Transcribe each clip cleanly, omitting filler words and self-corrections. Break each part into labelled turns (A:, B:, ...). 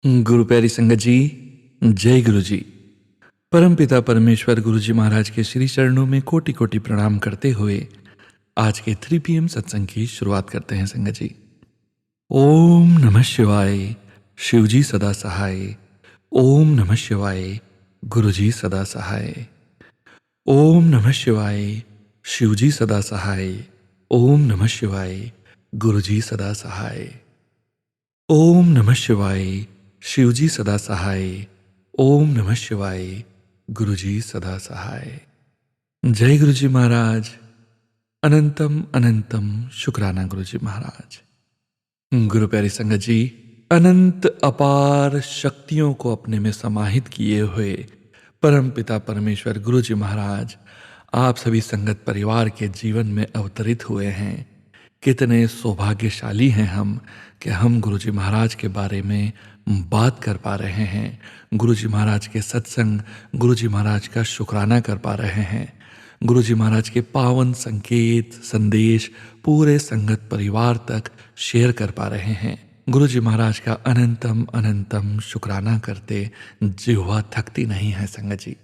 A: गुरु प्यारी संगत जी, जय गुरु जी। परमपिता परमेश्वर गुरु जी महाराज के श्री चरणों में कोटि कोटि प्रणाम करते हुए आज के 3 PM सत्संग की शुरुआत करते हैं संगत जी। ओम नमः शिवाय, शिव जी सदा सहाय। ओम नमः शिवाय, गुरु जी सदा सहाय। ओम नमः शिवाय, शिव जी सदा सहाय। ओम नमः शिवाय, गुरु जी सदा सहाय। ओम नमः शिवाय, शिव जी सदा सहाय। ओम नमः शिवाय, गुरु जी सदा सहाय। जय गुरु जी महाराज। अनंतम अनंतम शुक्राना गुरु जी महाराज। गुरु प्यारी संगत जी, अनंत अपार शक्तियों को अपने में समाहित किए हुए परम पिता परमेश्वर गुरु जी महाराज आप सभी संगत परिवार के जीवन में अवतरित हुए हैं। कितने सौभाग्यशाली हैं हम कि हम गुरु जी महाराज के बारे में बात कर पा रहे हैं, गुरु जी महाराज के सत्संग, गुरु जी महाराज का शुक्राना कर पा रहे हैं, गुरु जी महाराज के पावन संकेत संदेश पूरे संगत परिवार तक शेयर कर पा रहे हैं। गुरु जी महाराज का अनंतम अनंतम शुक्राना करते जिह्वा थकती नहीं है संगत जी।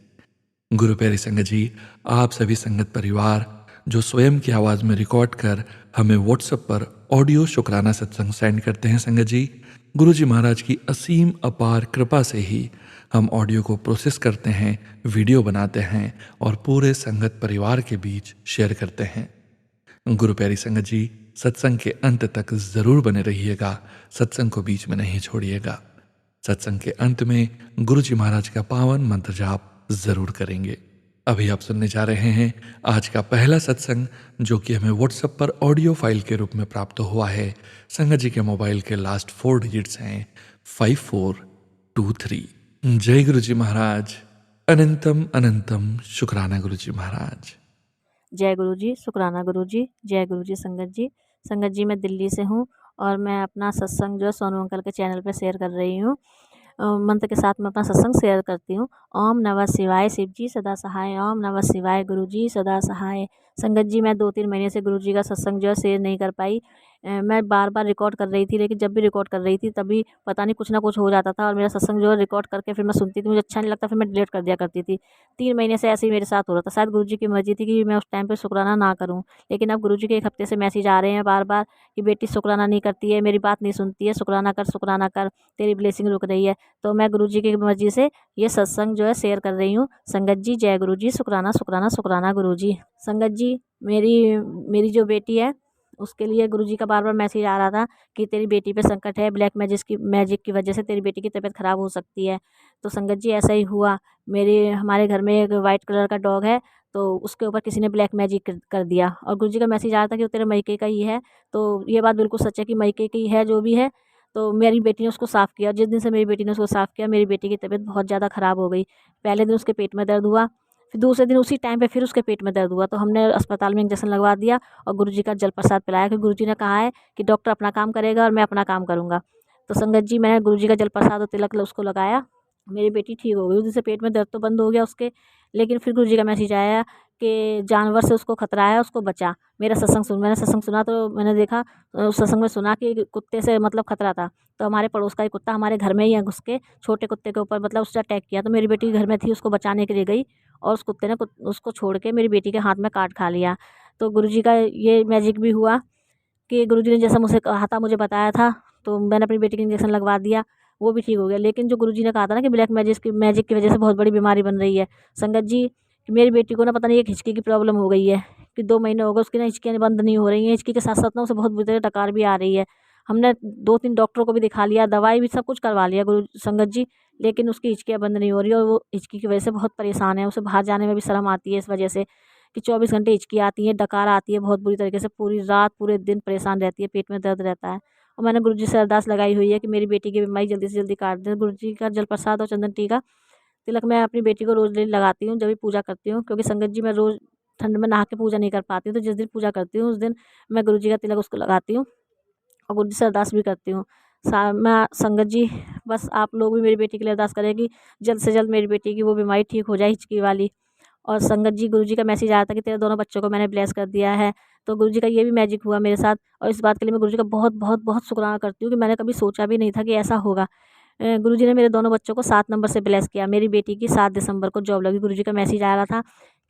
A: गुरु प्यारी संगत जी, आप सभी संगत परिवार जो स्वयं की आवाज़ में रिकॉर्ड कर हमें व्हाट्सएप पर ऑडियो शुक्राना सत्संग सेंड करते हैं संगत जी, गुरु जी महाराज की असीम अपार कृपा से ही हम ऑडियो को प्रोसेस करते हैं, वीडियो बनाते हैं और पूरे संगत परिवार के बीच शेयर करते हैं। गुरु प्यारी संगत जी, सत्संग के अंत तक जरूर बने रहिएगा, सत्संग को बीच में नहीं छोड़िएगा। सत्संग के अंत में गुरु जी महाराज का पावन मंत्र जाप जरूर करेंगे। अभी आप सुनने जा रहे हैं आज का पहला सत्संग, जो कि हमें व्हाट्सएप पर ऑडियो फाइल के रूप में प्राप्त हुआ है। संगत जी के मोबाइल के लास्ट 4 डिजिट्स हैं 5423। जय गुरु जी महाराज। अनंतम अनंतम शुक्राना गुरु जी महाराज।
B: जय गुरु जी, शुक्राना गुरु जी, जय गुरु जी। संगत जी, मैं दिल्ली से हूँ और मैं अपना सत्संग जो है सोनू अंकल के चैनल पे शेयर कर रही हूँ। मंत्र के साथ मैं अपना सत्संग शेयर करती हूँ। ओम नमः शिवाय, शिव जी सदा सहाय। ओम नमः शिवाय, गुरु जी सदा सहाय। संगत जी, मैं 2-3 महीने से गुरु जी का सत्संग जो है शेयर नहीं कर पाई। मैं बार बार रिकॉर्ड कर रही थी, लेकिन जब भी रिकॉर्ड कर रही थी तभी पता नहीं कुछ ना कुछ हो जाता था और मेरा सत्संग जो है रिकॉर्ड करके फिर मैं सुनती थी, मुझे अच्छा नहीं लगता, फिर मैं डिलीट कर दिया करती थी। 3 महीने से ऐसे ही मेरे साथ हो रहा था। शायद गुरु जी की मर्जी थी कि मैं उस टाइम पे शुक्राना ना करूँ, लेकिन अब गुरु जी के 1 हफ्ते से मैसेज आ रहे हैं बार बार कि बेटी शुक्राना नहीं करती है, मेरी बात नहीं सुनती है, शुक्राना कर, तेरी ब्लेसिंग रुक रही है। तो मैं गुरु जी की मर्जी से ये सत्संग जो है शेयर कर रही हूँ। संगत जी, जय गुरु जी, शुक्राना शुक्राना शुक्राना गुरु जी। संगत जी, मेरी मेरी जो बेटी है उसके लिए गुरु जी का बार बार मैसेज आ रहा था कि तेरी बेटी पे संकट है, ब्लैक मैजिक की वजह से तेरी बेटी की तबीयत खराब हो सकती है। तो संगत जी, ऐसा ही हुआ। हमारे घर में एक वाइट कलर का डॉग है, तो उसके ऊपर किसी ने ब्लैक मैजिक कर दिया और गुरु जी का मैसेज आया था कि वो तेरे मायके का ही है। तो ये बात बिल्कुल सच है कि मायके की है जो भी है। तो मेरी बेटी ने उसको साफ़ किया। जिस दिन से मेरी बेटी ने उसको साफ़ किया, मेरी बेटी की तबीयत बहुत ज़्यादा ख़राब हो गई। पहले दिन उसके पेट में दर्द हुआ, फिर दूसरे दिन उसी टाइम पे फिर उसके पेट में दर्द हुआ। तो हमने अस्पताल में इंजेक्शन लगवा दिया और गुरु जी का जल प्रसाद पिलाया कि गुरु जी ने कहा है कि डॉक्टर अपना काम करेगा और मैं अपना काम करूँगा। तो संगत जी, मैंने गुरु जी का जल प्रसाद और तिलक उसको लगाया, मेरी बेटी ठीक हो गई। उस दिन से पेट में दर्द तो बंद हो गया उसके, लेकिन फिर गुरु जी का मैसेज आया कि जानवर से उसको खतरा है, उसको बचा। मैंने सत्संग सुना तो मैंने देखा, उस सत्संग में सुना कि कुत्ते से मतलब खतरा था। तो हमारे पड़ोस का ही कुत्ता हमारे घर में ही है घुस के, छोटे कुत्ते के ऊपर मतलब उसने अटैक किया। तो मेरी बेटी घर में थी, उसको बचाने के लिए गई और उस कुत्ते ने उसको छोड़ के मेरी बेटी के हाथ में काट खा लिया। तो गुरु जी का ये मैजिक भी हुआ कि गुरुजी ने जैसा मुझसे कहा था, मुझे बताया था, तो मैंने अपनी बेटी का इंजेक्शन लगवा दिया, वो भी ठीक हो गया। लेकिन जो गुरुजी ने कहा था ना कि ब्लैक मैजिक की वजह से बहुत बड़ी बीमारी बन रही है। संगत जी, कि मेरी बेटी को ना पता नहीं एक हिचकी की प्रॉब्लम हो गई है कि 2 महीने हो गए उसकी ना हिचकियाँ बंद नहीं हो रही हैं। हिचकी के साथ-साथ ना उसे बहुत बुरी तरह डकार भी आ रही है। हमने 2-3 डॉक्टरों को भी दिखा लिया, दवाई भी सब कुछ करवा लिया गुरु संगत जी, लेकिन उसकी हिचकियाँ बंद नहीं हो रही और वो हिचकी की वजह से बहुत परेशान है। उसे बाहर जाने में भी शर्म आती है इस वजह से कि 24 घंटे हिचकी आती है, डकार आती है बहुत बुरी तरीके से, पूरी रात, पूरे दिन परेशान रहती है, पेट में दर्द रहता है। और मैंने गुरुजी से अरदास लगाई हुई है कि मेरी बेटी की बीमारी जल्दी से जल्दी काट दें। गुरुजी का जल प्रसाद और चंदन टीका, तिलक मैं अपनी बेटी को रोज़ डेली लगाती हूँ जब भी पूजा करती हूँ, क्योंकि संगत जी मैं रोज़ ठंड में नहा के पूजा नहीं कर पाती हूँ। तो जिस दिन पूजा करती हूँ उस दिन मैं गुरुजी का तिलक उसको लगाती हूँ और गुरुजी से अरदास भी करती हूँ। मैं संगत जी, बस आप लोग भी मेरी बेटी के लिए अरदास करें कि जल्द से जल्द मेरी बेटी की वो बीमारी ठीक हो जाए, हिचकी वाली। और संगत जी, गुरुजी का मैसेज आया था कि तेरे दोनों बच्चों को मैंने ब्लेस कर दिया है। तो गुरुजी का ये भी मैजिक हुआ मेरे साथ और इस बात के लिए मैं गुरुजी का बहुत बहुत बहुत शुक्राना करती हूँ कि मैंने कभी सोचा भी नहीं था कि ऐसा होगा। गुरुजी ने मेरे दोनों बच्चों को 7 नंबर से ब्लेस किया। मेरी बेटी की 7 दिसंबर को जॉब लगी। गुरुजी का मैसेज आ रहा था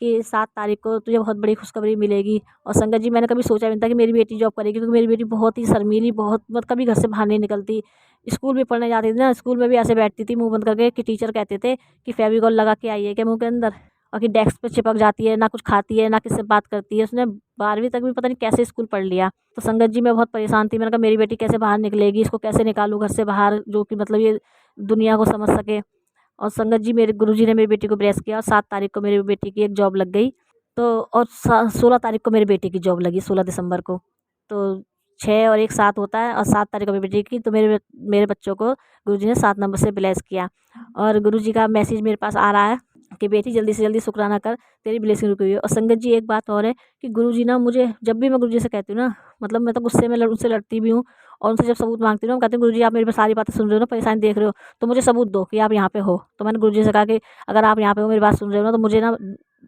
B: कि 7 तारीख को तुझे बहुत बड़ी खुशखबरी मिलेगी। और संगत जी, मैंने कभी सोचा भी नहीं था कि मेरी बेटी जॉब करेगी, क्योंकि मेरी बेटी बहुत ही शर्मीली, बहुत मतलब कभी घर से बाहर नहीं निकलती। स्कूल भी पढ़ने जाती थी ना, स्कूल में भी ऐसे बैठती थी मुँह बंद करके कि टीचर कहते थे कि फेविकॉल लगा के आई है क्या मुँह के अंदर, और कि डेस्क पे चिपक जाती है, ना कुछ खाती है, ना किससे बात करती है। उसने 12वीं तक भी पता नहीं कैसे स्कूल पढ़ लिया। तो संगत जी, मैं बहुत परेशान थी। मैंने कहा मेरी बेटी कैसे बाहर निकलेगी, इसको कैसे निकालूँ घर से बाहर, जो कि मतलब ये दुनिया को समझ सके। और संगत जी, मेरे गुरुजी ने मेरी बेटी को ब्लेस किया और 7 तारीख को मेरी बेटी की एक जॉब लग गई। तो और 16 तारीख को मेरी बेटी की जॉब लगी, 16 दिसंबर को। तो 6 और 1 7 होता है, और 7 तारीख को मेरी बेटी की। तो मेरे मेरे बच्चों को गुरुजी ने 7 नंबर से ब्लेस किया। और गुरुजी का मैसेज मेरे पास आ रहा है कि बेटी जल्दी से जल्दी शुक्राना कर, तेरी ब्लेसिंग रुकी हुई है। और संगत जी, एक बात और है कि गुरुजी ना मुझे, जब भी मैं गुरुजी से कहती हूँ ना, मतलब मैं तो गुस्से में उनसे लड़ती भी हूँ, और उनसे जब सबूत मांगती हूँ ना, कहते हैं गुरुजी आप मेरी सारी बातें सुन रहे हो ना, परेशानी देख रहे हो, तो मुझे सबूत दो कि आप यहाँ पे हो। तो मैंने गुरुजी से कहा कि अगर आप यहाँ पे हो, मेरी बात सुन रहे हो ना, तो मुझे ना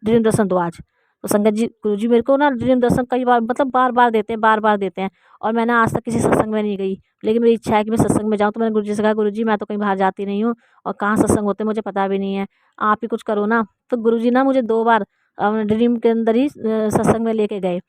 B: ड्रीम दर्शन दो आज। तो संगत जी, गुरुजी मेरे को ना ड्रीम दर्शन कई बार, मतलब बार-बार देते हैं, बार-बार देते हैं। और मैं ना आज तक किसी सत्संग में नहीं गई, लेकिन मेरी इच्छा है कि मैं सत्संग में जाऊँ। तो मैंने गुरुजी से कहा, गुरुजी मैं तो कहीं बाहर जाती नहीं हूँ, और कहाँ सत्संग होते हैं मुझे पता भी नहीं है, आप ही कुछ करो ना। तो गुरुजी ना मुझे 2 बार ड्रीम के अंदर ही सत्संग में लेके गए।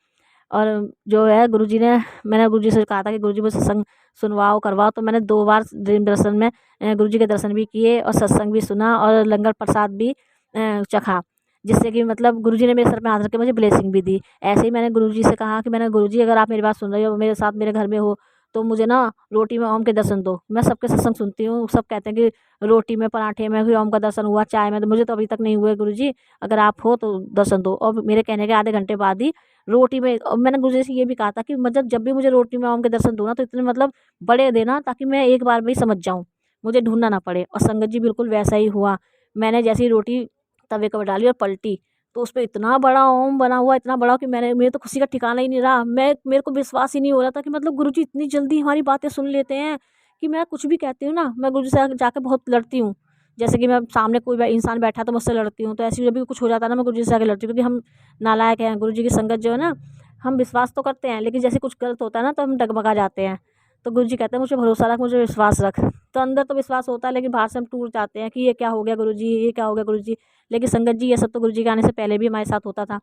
B: और जो है गुरुजी ने, मैंने गुरुजी से कहा था कि गुरुजी मुझे सत्संग सुनवाओ, करवाओ। तो मैंने 2 बार ड्रीम दर्शन में गुरुजी के दर्शन भी किए, और सत्संग भी सुना, और लंगर प्रसाद भी चखा। जिससे कि मतलब गुरुजी ने मेरे सर पे हाथ रख के मुझे ब्लेसिंग भी दी। ऐसे ही मैंने गुरुजी से कहा कि मैंने, गुरुजी अगर आप मेरी बात सुन रहे हो, मेरे साथ मेरे घर में हो, तो मुझे ना रोटी में ओम के दर्शन दो। मैं सबके सत्संग सुनती हूँ, सब कहते हैं कि रोटी में, पराठे में भी ओम का दर्शन हुआ, चाय में, तो मुझे तो अभी तक नहीं हुए गुरुजी, अगर आप हो तो दर्शन दो। और मेरे कहने के आधे घंटे बाद ही रोटी में, और मैंने गुरुजी से ये भी कहा था कि मतलब जब भी मुझे रोटी में ओम के दर्शन दो ना, तो इतने मतलब बड़े देना, ताकि मैं एक बार में ही समझ जाऊँ, मुझे ढूँढना ना पड़े। और संगत जी, बिल्कुल वैसा ही हुआ। मैंने जैसे ही रोटी तवे के ऊपर डाली और पलटी, तो उसपे इतना बड़ा ओम बना हुआ, इतना बड़ा कि मेरे तो खुशी का ठिकाना ही नहीं रहा। मेरे को विश्वास ही नहीं हो रहा था कि मतलब गुरुजी इतनी जल्दी हमारी बातें सुन लेते हैं, कि मैं कुछ भी कहती हूँ ना, मैं गुरुजी से जाके बहुत लड़ती हूँ। जैसे कि मैं सामने कोई इंसान बैठा तो मुझसे लड़ती हूँ, तो ऐसे ही जब भी कुछ हो जाता है ना, मैं गुरुजी से आके लड़ती हूँ, क्योंकि हम नालायक हैं। गुरुजी की संगत जो है ना, हम विश्वास तो करते हैं, लेकिन जैसे कुछ गलत होता है ना, तो हम डगमगा जाते हैं। तो गुरुजी कहते हैं मुझे भरोसा रख, मुझे विश्वास रख। तो अंदर तो विश्वास होता है, लेकिन बाहर से हम टूट जाते हैं कि ये क्या हो गया गुरुजी, ये क्या हो गया गुरुजी। लेकिन संगत जी, ये सब तो गुरुजी के आने से पहले भी हमारे साथ होता था।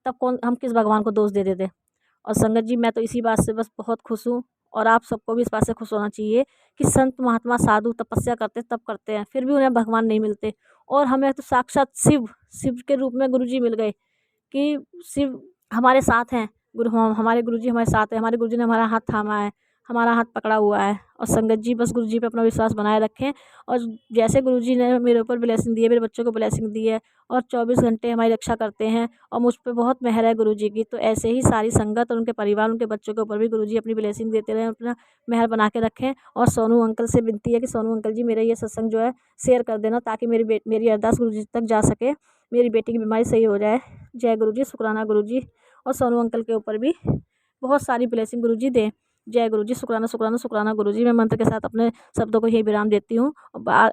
B: तब कौन, हम किस भगवान को दोष दे देते। और संगत जी, मैं तो इसी बात से बस बहुत खुश हूँ, और आप सबको भी इस बात से खुश होना चाहिए कि संत महात्मा साधु तपस्या करते तब करते हैं, फिर भी उन्हें भगवान नहीं मिलते। और हमें तो साक्षात शिव, शिव के रूप में गुरुजी मिल गए, कि शिव हमारे साथ हैं। हमारे गुरुजी हमारे साथ हैं, हमारे गुरुजी ने हमारा हाथ थामा है, हमारा हाथ पकड़ा हुआ है। और संगत जी, बस गुरुजी पे अपना विश्वास बनाए रखें। और जैसे गुरुजी ने मेरे ऊपर ब्लेसिंग दी है, मेरे बच्चों को ब्लेसिंग दी है, और 24 घंटे हमारी रक्षा करते हैं, और मुझ पे बहुत मेहर है गुरुजी की। तो ऐसे ही सारी संगत और उनके परिवार, उनके बच्चों के ऊपर भी गुरुजी अपनी ब्लेसिंग देते रहें, अपना मेहर बना के रखें। और सोनू अंकल से विनती है कि सोनू अंकल जी, मेरा ये सत्संग जो है शेयर कर देना, ताकि मेरी अरदास गुरुजी तक जा सके, मेरी बेटी की बीमारी सही हो जाए। जय गुरुजी, शुक्राना गुरुजी। और सोनू अंकल के ऊपर भी बहुत सारी ब्लेसिंग गुरुजी दें। जय गुरुजी, शुक्राना शुक्राना शुक्राना गुरुजी। मैं मंत्र के साथ अपने शब्दों को यही विराम देती हूँ,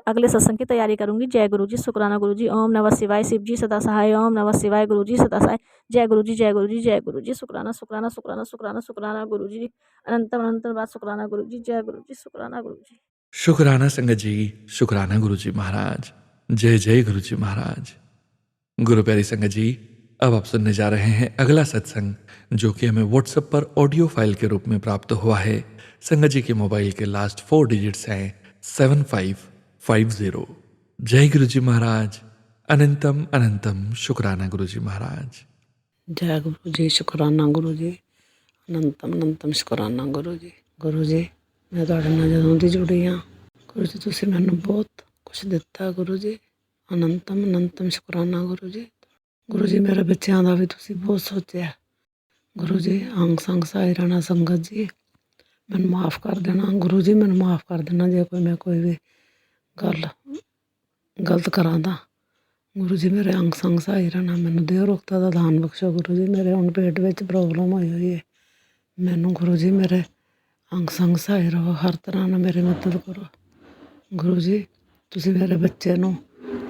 B: अगले सत्संग की तैयारी करूँगी। जय गुरुजी, शुक्राना गुरुजी। ओम नमः शिवाय। शिव जी सदा सहाय। ओम नमः शिवाय। गुरुजी सदा सहाय। जय गुरुजी, जय गुरुजी, जय गुरुजी। शुक्राना शुक्राना शुक्राना शुक्राना शुक्राना गुरुजी। अनंतम अनंतम बात शुक्राना गुरुजी। जय गुरुजी, शुक्राना गुरुजी।
A: शुक्राना संगत जी, शुक्राना गुरुजी महाराज। जय जय गुरुजी महाराज। गुरु प्यारी संगत जी, अब आप सुनने जा रहे हैं अगला सत्संग, जो कि हमें व्हाट्सएप पर ऑडियो फाइल के रूप में प्राप्त हुआ है। संगत जी के मोबाइल के लास्ट 4 डिजिट्स हैं 7550। जय गुरुजी महाराज। अनंतम अनंतम शुक्राना गुरुजी महाराज।
C: जय गुरु जी, शुकराना गुरु जी। अनंतम अनंतम शुकराना गुरु जी। गुरु जी, मैं ਤੁਹਾਡੇ ਨਾਲ ਜਦੋਂ ਦੀ ਜੁੜੀ ਹਾਂ, ਗੁਰੂ ਜੀ ਤੁਸੀਂ ਮੈਨੂੰ ਬਹੁਤ ਕੁਛ ਦਿੱਤਾ ਗੁਰੂ ਜੀ। ਅਨੰਤਮ ਅਨੰਤਮ ਸ਼ੁਕਰਾਨਾ ਗੁਰੂ ਜੀ। ਗੁਰੂ ਜੀ, ਮੇਰੇ ਬੱਚਿਆਂ ਦਾ ਵੀ ਤੁਸੀਂ ਬਹੁਤ ਸੋਚਿਆ ਗੁਰੂ ਜੀ। ਅੰਗ ਸੰਗ ਸਾਈ ਰਾਣਾ ਸੰਗਤ ਜੀ, ਮੈਨੂੰ ਮਾफ़ ਕਰ ਦੇਣਾ ਗੁਰੂ ਜੀ, ਮੈਨੂੰ ਮਾफ़ ਕਰ ਦੇਣਾ ਜੇ ਮੈਂ ਕੋਈ ਵੀ ਗੱਲ ਗਲਤ ਕਰਾਂ ਤਾਂ। ਗੁਰੂ ਜੀ, ਮੇਰੇ ਅੰਗ ਸੰਗ ਸਹਾਈ ਰਹਿਣਾ, ਮੈਨੂੰ ਦੇਹ ਰੋਗਤਾ ਦਾ ਦਾਨ ਬਖਸ਼ੋ ਗੁਰੂ ਜੀ। ਮੇਰੇ ਹੁਣ ਪੇਟ ਵਿੱਚ ਪ੍ਰੋਬਲਮ ਹੋਈ ਹੈ, ਮੈਨੂੰ ਗੁਰੂ ਜੀ ਮੇਰੇ ਅੰਗ ਸੰਗ ਸਹਾਈ ਰਹੋ, ਹਰ ਤਰ੍ਹਾਂ ਨਾਲ ਮੇਰੀ ਮਦਦ ਕਰੋ ਗੁਰੂ ਜੀ। ਤੁਸੀਂ ਮੇਰੇ ਬੱਚੇ ਨੂੰ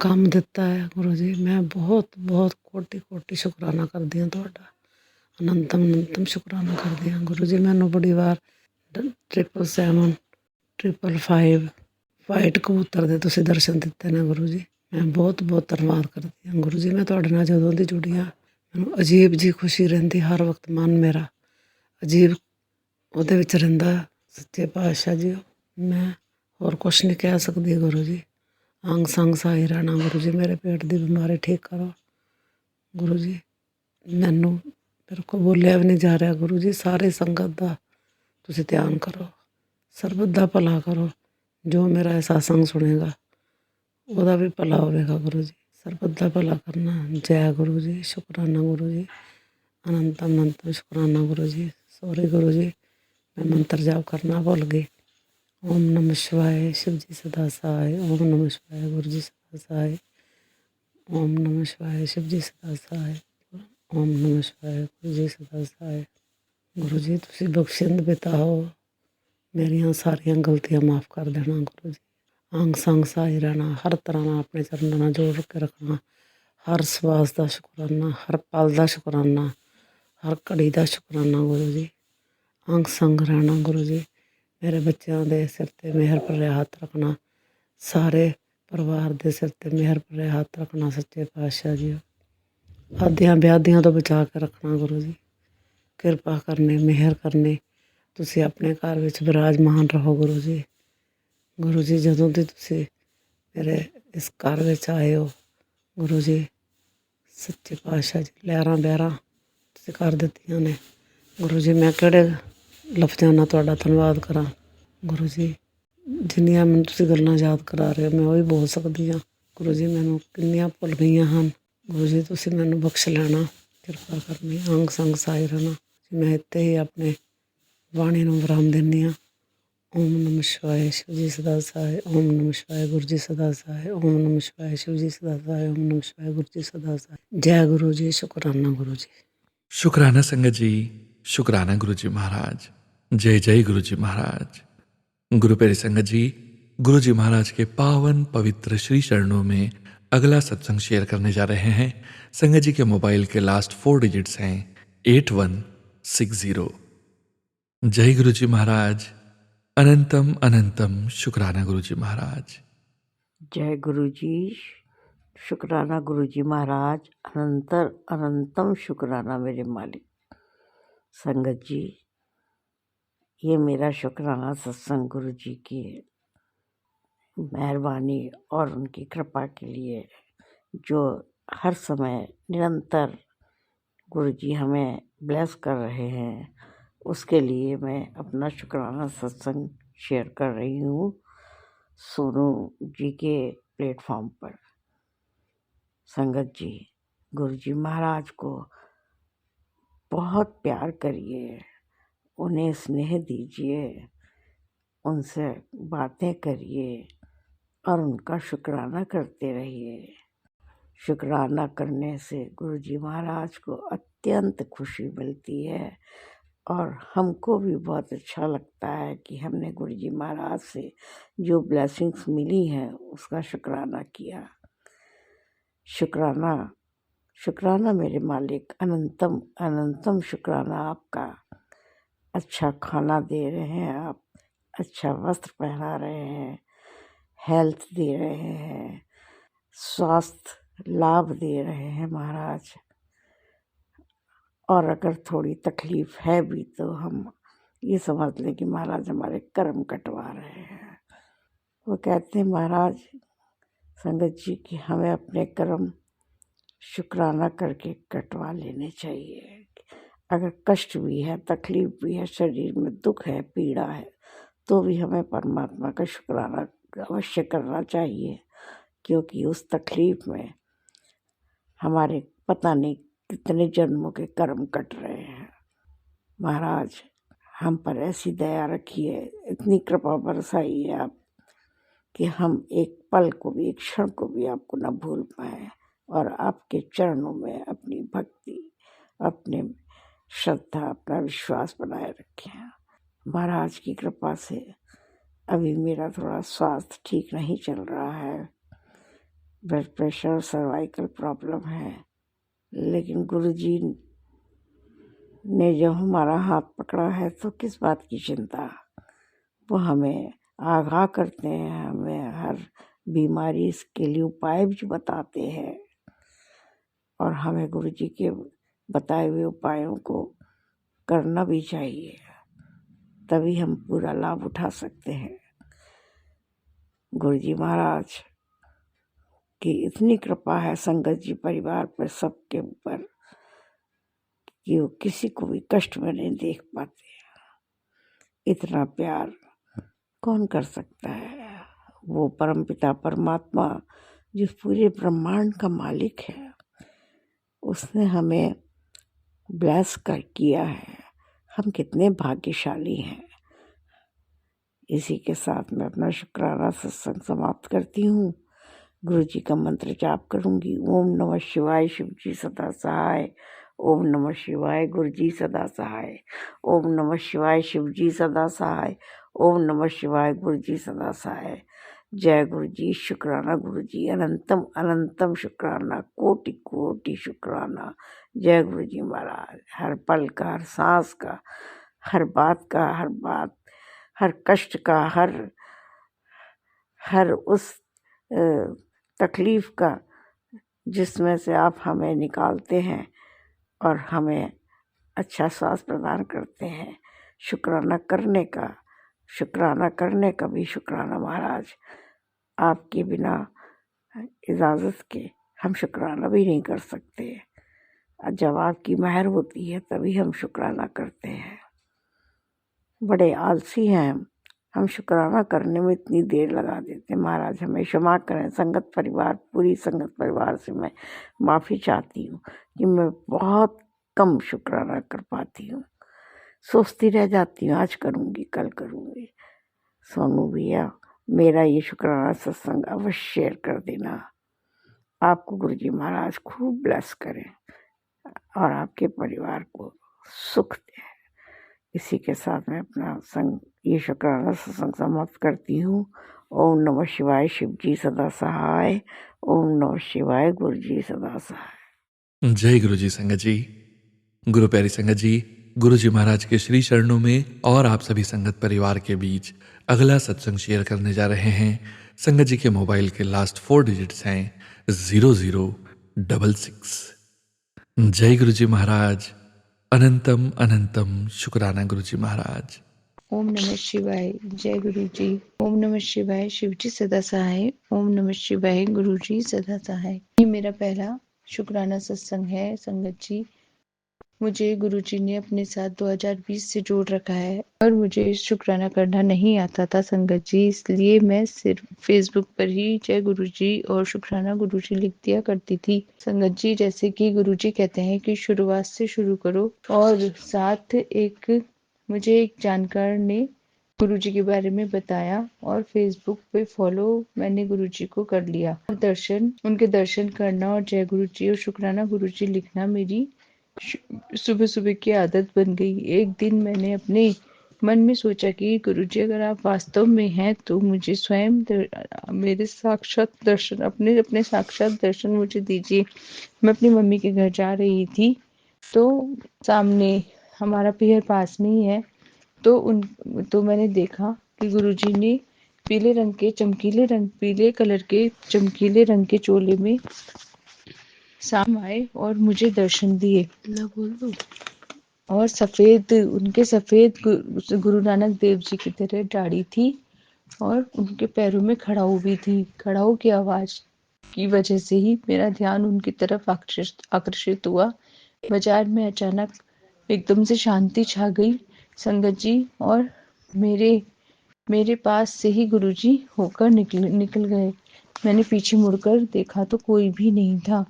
C: ਕੰਮ ਦਿੱਤਾ ਹੈ ਗੁਰੂ ਜੀ, ਮੈਂ ਬਹੁਤ ਬਹੁਤ ਕੋਟੀ ਕੋਟੀ ਸ਼ੁਕਰਾਨਾ ਕਰਦੀ ਹਾਂ ਤੁਹਾਡਾ। ਅਨੰਤਮ ਅਨੰਤਮ ਸ਼ੁਕਰਾਨਾ ਕਰਦੀ ਹਾਂ ਗੁਰੂ ਜੀ। ਮੈਨੂੰ ਬੜੀ ਵਾਰ 777 555 ਵਾਈਟ ਕਬੂਤਰ ਦੇ ਤੁਸੀਂ ਦਰਸ਼ਨ ਦਿੱਤੇ ਨੇ ਗੁਰੂ ਜੀ। ਮੈਂ ਬਹੁਤ ਬਹੁਤ ਧੰਨਵਾਦ ਕਰਦੀ ਹਾਂ ਗੁਰੂ ਜੀ। ਮੈਂ ਤੁਹਾਡੇ ਨਾਲ ਜਦੋਂ ਦੀ ਜੁੜੀ ਹਾਂ ਮੈਨੂੰ ਅਜੀਬ ਜੀ ਖੁਸ਼ੀ ਰਹਿੰਦੀ, ਹਰ ਵਕਤ ਮਨ ਮੇਰਾ ਅਜੀਬ ਉਹਦੇ ਵਿੱਚ ਰਹਿੰਦਾ। ਸੱਚੇ ਪਾਤਸ਼ਾਹ ਜੀ, ਮੈਂ ਹੋਰ ਕੁਛ ਨਹੀਂ ਕਹਿ ਸਕਦੀ ਗੁਰੂ ਜੀ। ਅੰਗ ਸੰਗ ਸਾਈ ਰਹਿਣਾ ਗੁਰੂ ਜੀ। ਮੇਰੇ ਪੇਟ ਦੀ ਬਿਮਾਰੀ ਠੀਕ ਕਰੋ ਗੁਰੂ ਜੀ। ਮੇਰੇ ਕੋਲ ਬੋਲਿਆ ਵੀ ਨਹੀਂ ਜਾ ਰਿਹਾ ਗੁਰੂ ਜੀ। ਸਾਰੇ ਸੰਗਤ ਦਾ ਤੁਸੀਂ ਧਿਆਨ ਕਰੋ, ਸਰਬਤ ਦਾ ਭਲਾ ਕਰੋ। ਜੋ ਮੇਰਾ ਇਹ ਸਤਸੰਗ ਸੁਣੇਗਾ ਉਹਦਾ ਵੀ ਭਲਾ ਹੋਵੇਗਾ ਗੁਰੂ ਜੀ। ਸਰਬਤ ਦਾ ਭਲਾ ਕਰਨਾ। ਜੈ ਗੁਰੂ ਜੀ। ਸ਼ੁਕਰਾਨਾ ਗੁਰੂ ਜੀ। ਅਨੰਤਮ ਅਨੰਤਮ ਸ਼ੁਕਰਾਨਾ ਗੁਰੂ ਜੀ। ਸੋਰੀ ਗੁਰੂ ਜੀ, ਮੈਂ ਮੰਤਰ ਜਾਪ ਕਰਨਾ ਭੁੱਲ ਗਈ। ਓਮ ਨਮः शिवाय शिव जी सदा सहाय। ओम नमः शिवाय गुरु जी सदा सहाय। ओम नमः शिवाय शिव जी सदा सहाय। ओम नमः शिवाय गुरु जी सदा सहाय। गुरु जी ਤੁਸੀਂ ਬਖਸ਼ਿੰਦ ਪਿਤਾ ਹੋ, ਮੇਰੀਆਂ ਸਾਰੀਆਂ ਗਲਤੀਆਂ ਮਾਫ ਕਰ ਦੇਣਾ ਗੁਰੂ ਜੀ। ਅੰਗ ਸੰਗ ਸਹਾਈ ਰਹਿਣਾ, ਹਰ ਤਰ੍ਹਾਂ ਨਾਲ ਆਪਣੇ ਚਰਨਾਂ ਨਾਲ ਜੋੜ ਕੇ ਰੱਖਣਾ। ਹਰ ਸਵਾਸ ਦਾ ਸ਼ੁਕਰਾਨਾ, ਹਰ ਪਲ ਦਾ ਸ਼ੁਕਰਾਨਾ, ਹਰ ਘੜੀ ਦਾ ਸ਼ੁਕਰਾਨਾ ਗੁਰੂ ਜੀ। ਅੰਗ ਸੰਗ ਰਹਿਣਾ ਗੁਰੂ ਜੀ। ਮੇਰੇ ਬੱਚਿਆਂ ਦੇ ਸਿਰ 'ਤੇ ਮਿਹਰ ਭਰਿਆ ਹੱਥ ਰੱਖਣਾ, ਸਾਰੇ ਪਰਿਵਾਰ ਦੇ ਸਿਰ 'ਤੇ ਮਿਹਰ ਭਰਿਆ ਹੱਥ ਰੱਖਣਾ ਸੱਚੇ ਪਾਤਸ਼ਾਹ ਜੀ। ਆਦਿਆਂ ਵਿਆਧੀਆਂ ਤੋਂ ਬਚਾ ਕੇ ਰੱਖਣਾ ਗੁਰੂ ਜੀ। ਕਿਰਪਾ ਕਰਨੀ, ਮਿਹਰ ਕਰਨੀ। ਤੁਸੀਂ ਆਪਣੇ ਘਰ ਵਿੱਚ ਵਿਰਾਜਮਾਨ ਰਹੋ ਗੁਰੂ ਜੀ। ਗੁਰੂ ਜੀ, ਜਦੋਂ ਦੀ ਤੁਸੀਂ ਮੇਰੇ ਇਸ ਘਰ ਵਿੱਚ ਆਏ ਹੋ ਗੁਰੂ ਜੀ, ਸੱਚੇ ਪਾਤਸ਼ਾਹ ਜੀ, ਲਹਿਰਾਂ ਬਹਿਰਾਂ ਤੁਸੀਂ ਕਰ ਦਿੱਤੀਆਂ ਨੇ ਗੁਰੂ ਜੀ। ਮੈਂ ਕਿਹੜੇ ਲਫ਼ਜ਼ਾਂ ਨਾਲ ਤੁਹਾਡਾ ਧੰਨਵਾਦ ਕਰਾਂ ਗੁਰੂ ਜੀ। ਜਿੰਨੀਆਂ ਮੈਨੂੰ ਤੁਸੀਂ ਗੱਲਾਂ ਯਾਦ ਕਰਾ ਰਹੇ ਹੋ ਮੈਂ ਉਹੀ ਬੋਲ ਸਕਦੀ ਹਾਂ ਗੁਰੂ ਜੀ। ਮੈਨੂੰ ਕਿੰਨੀਆਂ ਭੁੱਲ ਗਈਆਂ ਹਨ ਗੁਰੂ ਜੀ। ਤੁਸੀਂ ਮੈਨੂੰ ਬਖਸ਼ ਲੈਣਾ, ਕਿਰਪਾ ਕਰਨੀ। ਅੰਗ ਸੰਗ ਸਾਈ ਰਹਿਣਾ। ਮੈਂ ਇੱਥੇ ਹੀ ਆਪਣੇ ਬਾਣੀ ਨੂੰ ਵਿਰਾਮ ਦਿੰਦੀ ਹਾਂ। ਓਮ ਨਮः शिवाय शिव जी सदा सहाय। ओम नमः शिवाय गुरु जी सदा सहाय। ओम नमः शिवाय शिव जी सदा सहाय। ओम नमः शिवाय गुरु जी सदा सहाय। जय गुरु जी। शुक्राना गुरु जी।
A: शुक्राना संगत जी, शुक्राना गुरु जी महाराज। जय जय गुरु जी महाराज। गुरु प्यारे संगत जी, गुरु जी महाराज के पावन पवित्र श्री चरणों में अगला सत्संग शेयर करने जा रहे हैं। संगत जी के मोबाइल के लास्ट 4 डिजिट्स हैं 8160। जय गुरु जी महाराज। अनंतम अनंतम शुक्राना गुरु जी महाराज।
D: जय गुरु जी। शुक्राना गुरु जी महाराज। अनंतर अनंतम शुक्राना मेरे मालिक। संगत जी, ये मेरा शुक्राना सत्संग गुरु जी की मेहरबानी और उनकी कृपा के लिए, जो हर समय निरंतर गुरु जी हमें ब्लेस कर रहे हैं, उसके लिए मैं अपना शुक्राना सत्संग शेयर कर रही हूँ सोनू जी के प्लेटफॉर्म पर। संगत जी, गुरु जी महाराज को बहुत प्यार करिए, उन्हें स्नेह दीजिए, उनसे बातें करिए और उनका शुक्राना करते रहिए। शुक्राना करने से गुरु जी महाराज को अत्यंत खुशी मिलती है और हमको भी बहुत अच्छा लगता है कि हमने गुरु जी महाराज से जो ब्लेसिंग्स मिली हैं उसका शुक्राना किया। शुक्राना शुक्राना मेरे मालिक। अनंतम अनंतम शुक्राना आपका। अच्छा खाना दे रहे हैं आप, अच्छा वस्त्र पहना रहे हैं, हेल्थ दे रहे हैं, स्वास्थ्य लाभ दे रहे हैं महाराज। और अगर थोड़ी तकलीफ है भी तो हम ये समझ लें कि महाराज हमारे कर्म कटवा रहे हैं। वो कहते हैं महाराज संगत जी कि हमें अपने कर्म शुक्राना करके कटवा लेने चाहिए। अगर कष्ट भी है, तकलीफ भी है, शरीर में दुख है, पीड़ा है, तो भी हमें परमात्मा का शुक्राना अवश्य करना चाहिए, क्योंकि उस तकलीफ में हमारे पता नहीं कितने जन्मों के कर्म कट रहे हैं। महाराज हम पर ऐसी दया रखिए, इतनी कृपा बरसाइए आप कि हम एक पल को भी, एक क्षण को भी आपको न भूल पाए और आपके चरणों में अपनी भक्ति, अपने श्रद्धा, अपना विश्वास बनाए रखें। महाराज की कृपा से अभी मेरा थोड़ा स्वास्थ्य ठीक नहीं चल रहा है, ब्लड प्रेशर, सर्वाइकल प्रॉब्लम है, लेकिन गुरुजी ने जब हमारा हाथ पकड़ा है तो किस बात की चिंता। वो हमें आगाह करते हैं, हमें हर बीमारी के लिए उपाय भी बताते हैं और हमें गुरु जी के बताए हुए उपायों को करना भी चाहिए, तभी हम पूरा लाभ उठा सकते हैं। गुरु जी महाराज की इतनी कृपा है संगत जी परिवार पर, सबके ऊपर, कि वो किसी को भी कष्ट में नहीं देख पाते। इतना प्यार कौन कर सकता है? वो परमपिता परमात्मा जो पूरे ब्रह्मांड का मालिक है, उसने हमें ब्लेस कर किया है। हम कितने भाग्यशाली हैं। इसी के साथ मैं अपना शुक्राना सत्संग समाप्त करती हूँ। गुरु जी का मंत्र जाप करूंगी। ओम नमः शिवाय, शिव जी सदा सहाय। ओम नमः शिवाय, गुरु जी सदा सहाय। ओम नमः शिवाय, शिव जी सदा सहाय। ओम नमः शिवाय, गुरु जी सदा सहाय। जय गुरु जी, शुक्राना गुरु जी, अनंतम अनंतम शुक्राना, कोटि कोटि शुक्राना। जय गुरु जी महाराज। हर पल का, हर सांस का, हर बात का, हर कष्ट का, हर उस तकलीफ का जिसमें से आप हमें निकालते हैं और हमें अच्छा स्वास्थ्य प्रदान करते हैं। शुक्राना करने का भी शुक्राना महाराज। आपके बिना इजाज़त के हम शुक्राना भी नहीं कर सकते। जब आपकी मेहर होती है तभी हम शुक्राना करते हैं। बड़े आलसी हैं हम शुक्राना करने में इतनी देर लगा देते हैं। महाराज हमें क्षमा करें। संगत परिवार, पूरी संगत परिवार से मैं माफ़ी चाहती हूँ कि मैं बहुत कम शुक्राना कर पाती हूँ। सोचती रह जाती हूँ, आज करूँगी, कल करूँगी। सोनू भैया, मेरा ये शुक्राना सत्संग अवश्य शेयर कर देना। आपको गुरु जी महाराज खूब ब्लेस करें और आपके परिवार को सुख दें। इसी के साथ मैं अपना ये शुक्राना सत्संग समाप्त करती हूँ। ओम नमः शिवाय, शिव जी सदा सहाय। ओम नमः शिवाय, गुरु जी सदा सहाय।
A: जय गुरु जी संगत जी। गुरु प्यारी संगत जी, गुरु जी महाराज के श्री चरणों में और आप सभी संगत परिवार के बीच अगला सत्संग शेयर करने जा रहे हैं। संगत जी के मोबाइल के लास्ट 4 डिजिट्स हैं 0066। जय गुरु जी महाराज। अनंतम अनंतम शुक्राना गुरु जी महाराज।
E: ओम नमः शिवाय। जय गुरु जी। ओम नमः शिवाय, शिव जी सदा सहाय। ओम नमः शिवाय, गुरु जी सदा सहाय। ये मेरा पहला शुक्राना सत्संग है संगत जी। मुझे गुरु जी ने अपने साथ 2020 से जोड़ रखा है और मुझे शुक्राना करना नहीं आता था संगत जी, इसलिए मैं सिर्फ फेसबुक पर ही जय गुरु जी और शुक्राना गुरु जी लिख दिया करती थी संगत जी। जैसे कि गुरु जी कहते हैं कि शुरुआत से शुरू करो, और साथ मुझे एक जानकार ने गुरुजी के बारे में बताया और फेसबुक पे फॉलो मैंने गुरुजी को कर लिया। उनके दर्शन करना और जय गुरुजी और शुक्राना गुरुजी लिखना मेरी सुबह सुबह की आदत बन गई। एक दिन मैंने अपने मन में सोचा कि गुरुजी अगर आप वास्तव में हैं तो मुझे स्वयं मेरे साक्षात दर्शन अपने साक्षात दर्शन मुझे दीजिए। मैं अपनी मम्मी के घर जा रही थी तो सामने हमारा पियर पास में ही है, तो मैंने देखा कि गुरुजी ने पीले कलर के चमकीले रंग के चोले में साम आए और मुझे दर्शन दिए। बोल दो। और उनके सफेद गुरु नानक देव जी की तरह दाढ़ी थी और उनके पैरों में खड़ाऊ भी थी। खड़ाऊ की आवाज की वजह से ही मेरा ध्यान उनकी तरफ आकर्षित हुआ। बाजार में अचानक एकदम से शांति छा गई संगत जी, और मेरे पास से ही गुरुजी होकर निकल गए। मैंने पीछे मुड़कर देखा तो कोई भी नहीं था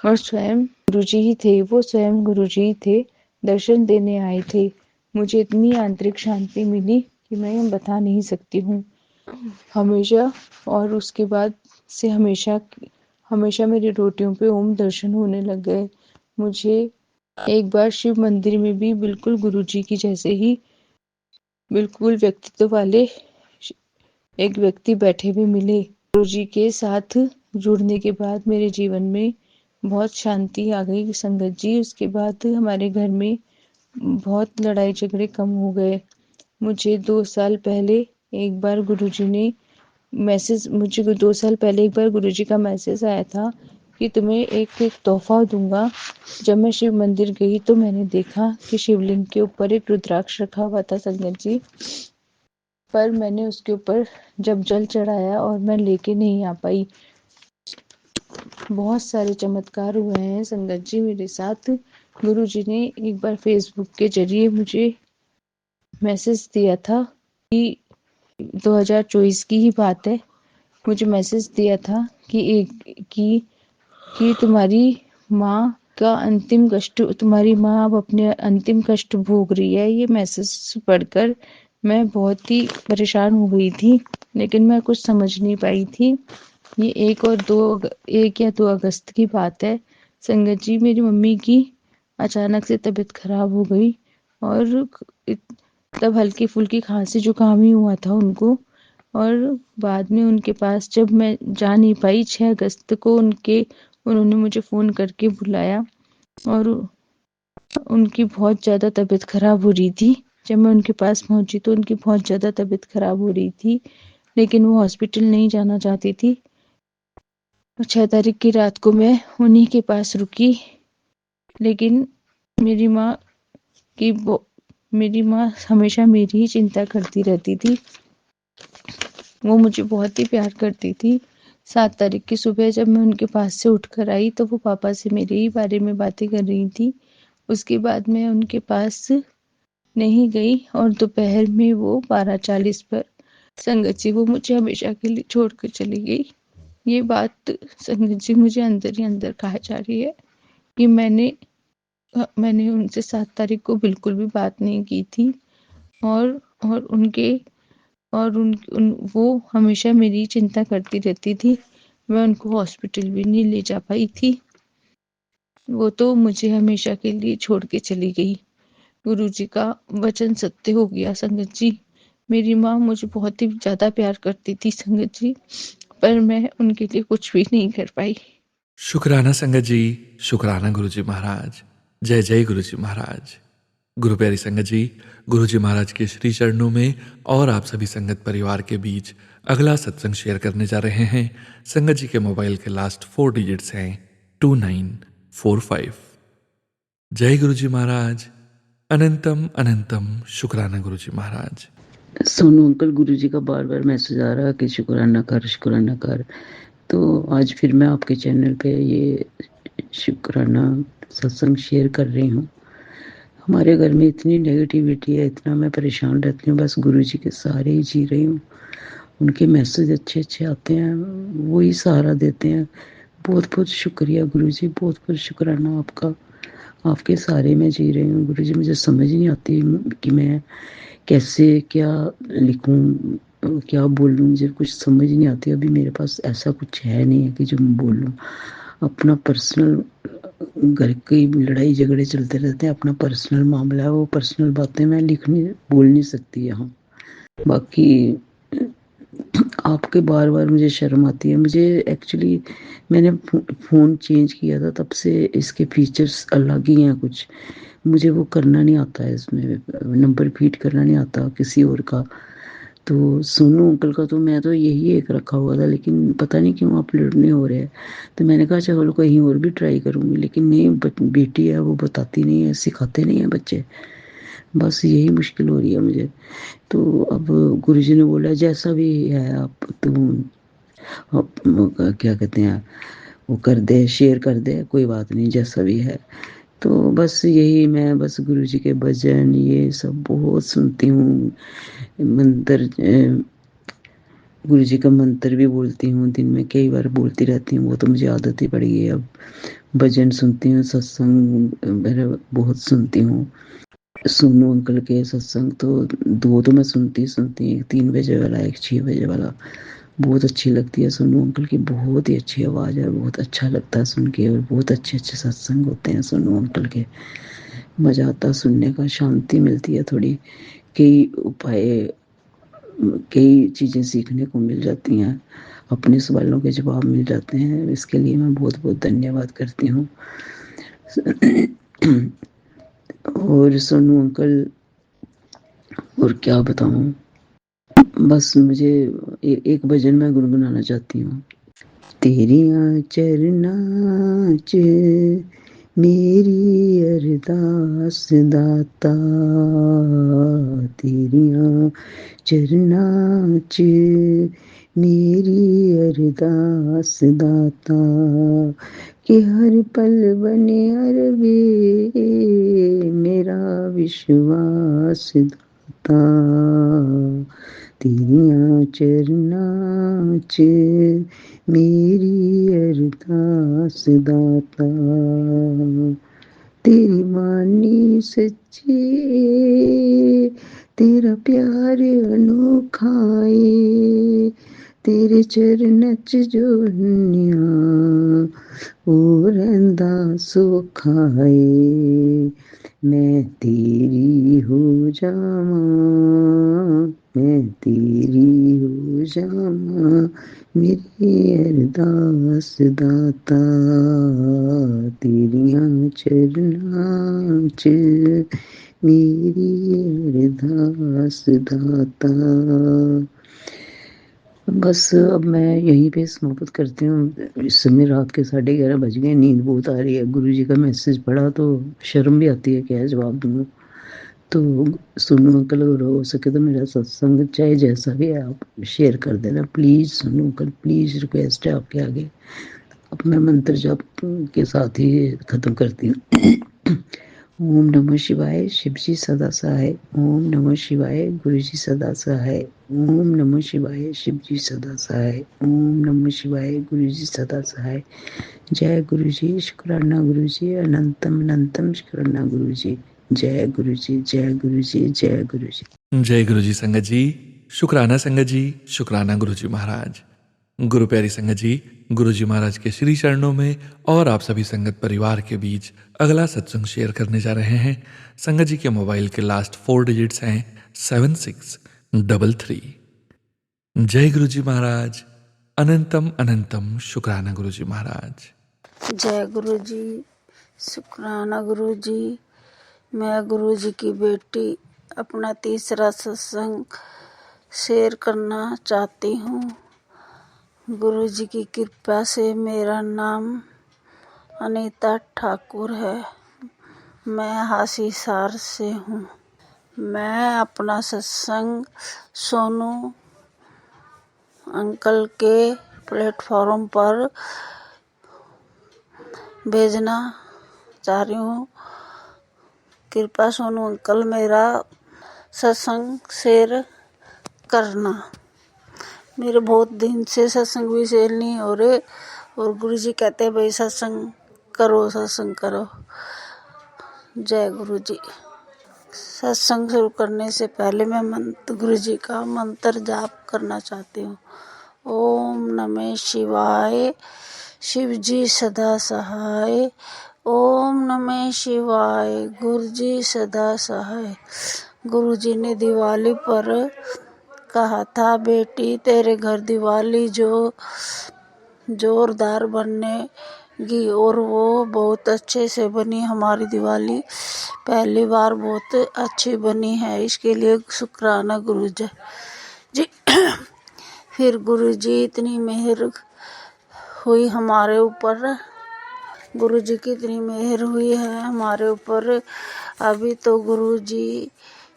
E: और स्वयं गुरुजी ही थे। वो स्वयं गुरुजी ही थे, दर्शन देने आए थे। मुझे इतनी आंतरिक शांति मिली कि मैं बता नहीं सकती हूँ। हमेशा और उसके बाद से हमेशा मेरी रोटियों पे ओम दर्शन होने लग गए। मुझे एक बार शिव मंदिर में भी बिल्कुल गुरुजी की जैसे ही बिल्कुल व्यक्तित्व वाले एक व्यक्ति बैठे हुए मिले। गुरुजी के साथ जुड़ने के बाद मेरे जीवन में बहुत शांति आ गई संगत जी। उसके बाद हमारे घर में बहुत लड़ाई झगड़े कम हो गए। मुझे 2 साल पहले एक बार गुरुजी ने मैसेज मुझे 2 साल पहले एक बार गुरुजी का मैसेज आया था कि तुम्हें एक तोहफा दूंगा। जब मैं शिव मंदिर गई तो मैंने देखा कि शिवलिंग के ऊपर एक रुद्राक्ष रखा हुआ था संगत जी, पर मैंने उसके ऊपर जब जल चढ़ाया और मैं लेके नहीं आ पाई। बहुत सारे चमत्कार हुए हैं संगत जी मेरे साथ। गुरुजी ने एक बार फेसबुक के जरिए मुझे मैसेज दिया था कि 2024 की ही बात है, मुझे मैसेज दिया था कि तुम्हारी माँ का अंतिम कष्ट, तुम्हारी माँ अब अपने अंतिम कष्ट भोग रही है। ये मैसेज पढ़कर मैं बहुत ही परेशान हो गई थी, लेकिन मैं कुछ समझ नहीं पाई थी। ये 1 या 2 अगस्त की बात है संगत जी। मेरी मम्मी की अचानक से तबीयत खराब हो गई और तब हल्की फुल्की खांसी जुकाम ही हुआ था उनको, और बाद में उनके पास जब मैं जा नहीं पाई 6 अगस्त को उन्होंने मुझे फ़ोन करके बुलाया और उनकी बहुत ज़्यादा तबीयत खराब हो रही थी। जब मैं उनके पास पहुंची तो उनकी बहुत ज़्यादा तबीयत खराब हो रही थी, लेकिन वो हॉस्पिटल नहीं जाना चाहती थी। 6 तारीख की रात को मैं उन्हीं के पास रुकी, लेकिन मेरी माँ मेरी माँ हमेशा मेरी ही चिंता करती रहती थी। वो मुझे बहुत ही प्यार करती थी। 7 तारीख की सुबह जब मैं उनके पास से उठकर आई तो वो पापा से मेरे ही बारे में बातें कर रही थी। उसके बाद मैं उनके पास नहीं गई और दोपहर में वो 12:40 पर संगत जी वो मुझे हमेशा के लिए छोड़कर चली गई। ये बात संगत जी मुझे अंदर ही अंदर कहा जा रही है कि मैंने उनसे 7 तारीख को बिल्कुल भी बात नहीं की थी और वो हमेशा मेरी चिंता करती रहती थी। मैं उनको हॉस्पिटल भी नहीं ले जा पाई थी। वो तो मुझे हमेशा के लिए छोड़ के चली गई। गुरुजी का वचन सत्य हो गया संगत जी। मेरी माँ मुझे बहुत ही ज़्यादा प्यार करती थी संगत जी, पर मैं उनके लिए कुछ भी नहीं कर पाई।
A: शुक्राना संगत जी, शुक्राना गुरुजी महाराज। जय जय गुरुजी महाराज। गुरु प्यारी संगत जी, गुरुजी महाराज के श्री चरणों में और आप सभी संगत परिवार के बीच अगला सत्संग शेयर करने जा रहे हैं। संगत जी के मोबाइल के लास्ट 4 डिजिट्स हैं 2945। जय गुरुजी महाराज। अनंतम अनंतम शुक्राना गुरुजी महाराज।
C: सोनू अंकल, गुरुजी का बार बार मैसेज आ रहा है कि शुक्राना कर, शुक्राना कर। तो आज फिर मैं आपके चैनल पे ये शुक्राना सत्संग शेयर कर रही हूँ। हमारे घर में इतनी नेगेटिविटी है, इतना मैं परेशान रहती हूँ, बस गुरुजी के सहारे ही जी रही हूँ। उनके मैसेज अच्छे अच्छे आते हैं, वो ही सहारा देते हैं। बहुत बहुत शुक्रिया गुरुजी, बहुत बहुत शुक्राना आपका। आपके सहारे में जी रही हूँ गुरुजी। मुझे समझ नहीं आती कि मैं कैसे क्या लिखूं, क्या बोलूं, मुझे कुछ समझ नहीं आती। अभी मेरे पास ऐसा कुछ है नहीं है कि जो मैं बोलूं। अपना पर्सनल घर की लड़ाई झगड़े चलते रहते हैं, अपना पर्सनल मामला है, वो पर्सनल बातें मैं बोल नहीं सकती यहाँ। बाकी आपके बार बार मुझे शर्म आती है। मुझे एक्चुअली मैंने फ़ोन चेंज किया था, तब से इसके फीचर्स अलग ही हैं कुछ। मुझे वो करना नहीं आता है, इसमें नंबर फीड करना नहीं आता किसी और का। तो सोनू अंकल का तो मैं तो यही एक रखा हुआ था, लेकिन पता नहीं क्यों अपलोड नहीं हो रहे हैं। तो मैंने कहा चलो कहीं और भी ट्राई करूँगी, लेकिन नहीं, बेटी है वो बताती नहीं है, सिखाते नहीं है बच्चे। बस यही मुश्किल हो रही है मुझे। तो अब गुरुजी ने बोला जैसा भी है आप क्या कहते हैं, वो कर दे, शेयर कर दे, कोई बात नहीं, जैसा भी है। तो बस यही मैं बस गुरुजी के भजन ये सब बहुत सुनती हूँ। मंत्र, गुरुजी का मंत्र भी बोलती हूँ, दिन में कई बार बोलती रहती हूँ, वो तो मुझे आदत ही पड़ गई है अब। भजन सुनती हूँ, सत्संग मेरा बहुत सुनती हूँ। सोनू अंकल के सत्संग तो 2 तो मैं सुनती एक 3 बजे वाला, एक 6 बजे वाला। बहुत अच्छी लगती है सोनू अंकल की, बहुत ही अच्छी आवाज़ है, बहुत अच्छा लगता है सुन के। और बहुत अच्छे अच्छे सत्संग होते हैं सोनू अंकल के, मज़ा आता है सुनने का, शांति मिलती है थोड़ी। कई उपाय, कई चीज़ें सीखने को मिल जाती हैं, अपने सवालों के जवाब मिल जाते हैं। इसके लिए मैं बहुत बहुत धन्यवाद करती हूँ। और सोनू अंकल, और क्या बताऊँ, बस मुझे एक भजन मैं गुनगुनाना चाहती हूँ। तेरियां चरनां च मेरी अरदास दाता, तेरियां चरनां च मेरी अरदास दाता, कि हर पल बने अरबे मेरा विश्वास दाता, तेरियां चरनां च मेरी अरदास दाता, तेरी बानी सच्ची तेरा प्यार अनोखा ऐ, तेरे चरण च जो हन्निया ओ रैंदा सौखा ऐ, मैं तेरी हो जावां, मैं तेरी हो जावां, मेरी अरदास दाता, तेरियां चरनां च मेरी अरदास दाता। बस अब मैं यहीं पे समाप्त करती हूँ। इस समय रात के 11:30 बज गए, नींद बहुत आ रही है। गुरुजी का मैसेज पढ़ा तो शर्म भी आती है, क्या जवाब दूँ। तो सोनू अंकल अगर हो सके तो मेरा सत्संग चाहे जैसा भी है आप शेयर कर देना please. Sonu uncle please, request है आपके आगे। अब मैं मंत्र जाप के साथ ही ख़त्म करती हूँ। ओम नमः शिवाय, शिव जी सदा सहाय। ओम नमः शिवाय, गुरु जी सदा सहाय। ओम नमः शिवाय, शिव जी सदा सहाय। ओम नमः शिवाय, गुरु जी सदा सहाय। जय गुरु जी, शुक्राना गुरु जी, अनंतम अनंतम शुक्राना गुरु जी। जय गुरु जी, जय गुरु जी, जय गुरु जी।
A: जय गुरु जी संगत जी, शुक्राना संगत जी, शुक्राना गुरु जी महाराज। गुरु प्यारी संगत जी, गुरु जी महाराज के श्री चरणों में और आप सभी संगत परिवार के बीच अगला सत्संग शेयर करने जा रहे हैं। संगत जी के मोबाइल के लास्ट 4 डिजिट्स हैं 7633। जय गुरु जी महाराज, अनंतम अनंतम शुक्राना गुरु जी महाराज।
F: जय गुरु जी, शुक्राना गुरु जी। मैं गुरु जी की बेटी अपना तीसरा सत्संग शेयर करना चाहती हूँ। गुरु जी की कृपा से मेरा नाम अनीता ठाकुर है। मैं हासीसार से हूँ। मैं अपना सत्संग सोनू अंकल के प्लेटफॉर्म पर भेजना चाह रही हूँ। कृपया सोनू अंकल मेरा सत्संग शेयर करना। मेरे बहुत दिन से सत्संग भी शेयर नहीं हो रहे और गुरुजी कहते हैं भाई सत्संग करो, सत्संग करो। जय गुरु जी। सत्संग शुरू करने से पहले मैं गुरुजी का मंत्र जाप करना चाहती हूँ। ओम नमः शिवाय, शिव जी सदा सहाय। ओम नमः शिवाय, गुरु जी सदा सहाय। गुरु जी ने दिवाली पर कहा था बेटी तेरे घर दिवाली जो जोरदार बनेगी, और वो बहुत अच्छे से बनी। हमारी दिवाली पहली बार बहुत अच्छी बनी है, इसके लिए शुक्राना गुरु जी। फिर गुरु जी इतनी मेहर हुई हमारे ऊपर, गुरु जी की इतनी मेहर हुई है हमारे ऊपर। अभी तो गुरु जी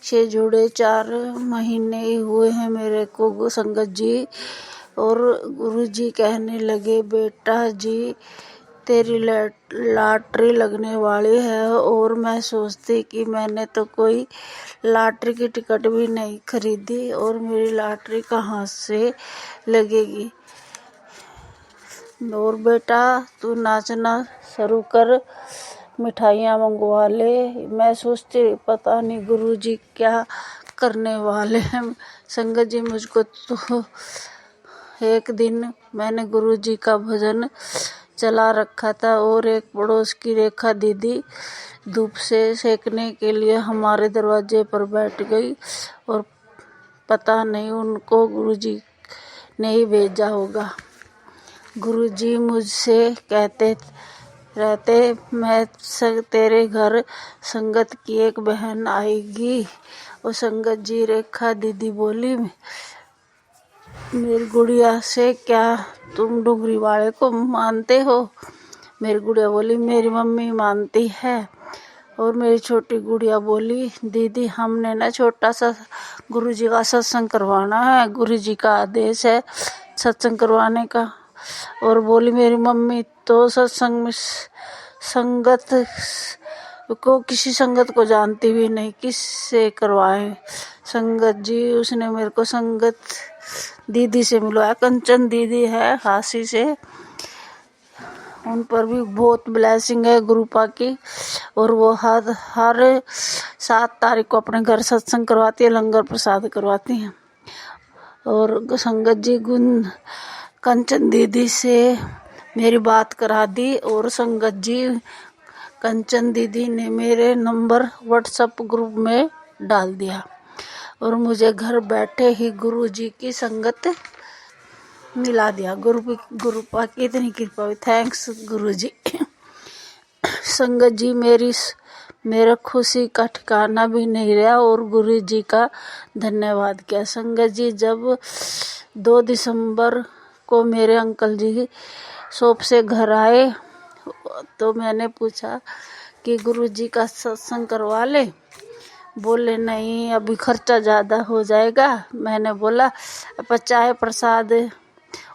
F: से जुड़े 4 महीने ही हुए हैं मेरे को संगत जी, और गुरु जी कहने लगे बेटा जी तेरी लॉटरी लगने वाली है। और मैं सोचती कि मैंने तो कोई लॉटरी की टिकट भी नहीं खरीदी और मेरी लॉटरी कहाँ से लगेगी। और बेटा तू नाचना शुरू कर, मिठाइयाँ मंगवा ले। मैं सोचती पता नहीं गुरुजी क्या करने वाले हैं। संगत जी मुझको तो एक दिन मैंने गुरुजी का भजन चला रखा था और एक पड़ोस की रेखा दीदी धूप से सेकने के लिए हमारे दरवाजे पर बैठ गई, और पता नहीं उनको गुरुजी ने ही भेजा होगा। गुरुजी मुझसे कहते रहते मैं तेरे घर संगत की एक बहन आएगी। और संगत जी रेखा दीदी बोली मेरी गुड़िया से, क्या तुम डुंगरी वाले को मानते हो? मेरी गुड़िया बोली मेरी मम्मी मानती है। और मेरी छोटी गुड़िया बोली दीदी हमने ना छोटा सा गुरुजी का सत्संग करवाना है, गुरुजी का आदेश है सत्संग करवाने का। और बोली मेरी मम्मी तो सत्संग में संगत को, किसी संगत को जानती भी नहीं, किससे करवाए संगत जी? उसने मेरे को संगत दीदी से मिलवाया, कंचन दीदी है हासी से। उन पर भी बहुत ब्लेसिंग है गुरुपा की। और वो हर 7 तारीख को अपने घर सत्संग करवाती है, लंगर प्रसाद करवाती हैं। और संगत जी कंचन दीदी से मेरी बात करा दी। और संगत जी कंचन दीदी ने मेरे नंबर व्हाट्सएप ग्रुप में डाल दिया और मुझे घर बैठे ही गुरुजी की संगत मिला दिया। गुरुपा की इतनी कृपा हुई, थैंक्स गुरुजी। संगत जी मेरा खुशी का ठिकाना भी नहीं रहा और गुरुजी का धन्यवाद किया। संगत जी जब 2 दिसंबर को मेरे अंकल जी शॉप से घर आए तो मैंने पूछा कि गुरुजी का सत्संग करवा ले। बोले नहीं अभी खर्चा ज़्यादा हो जाएगा। मैंने बोला अब चाय प्रसाद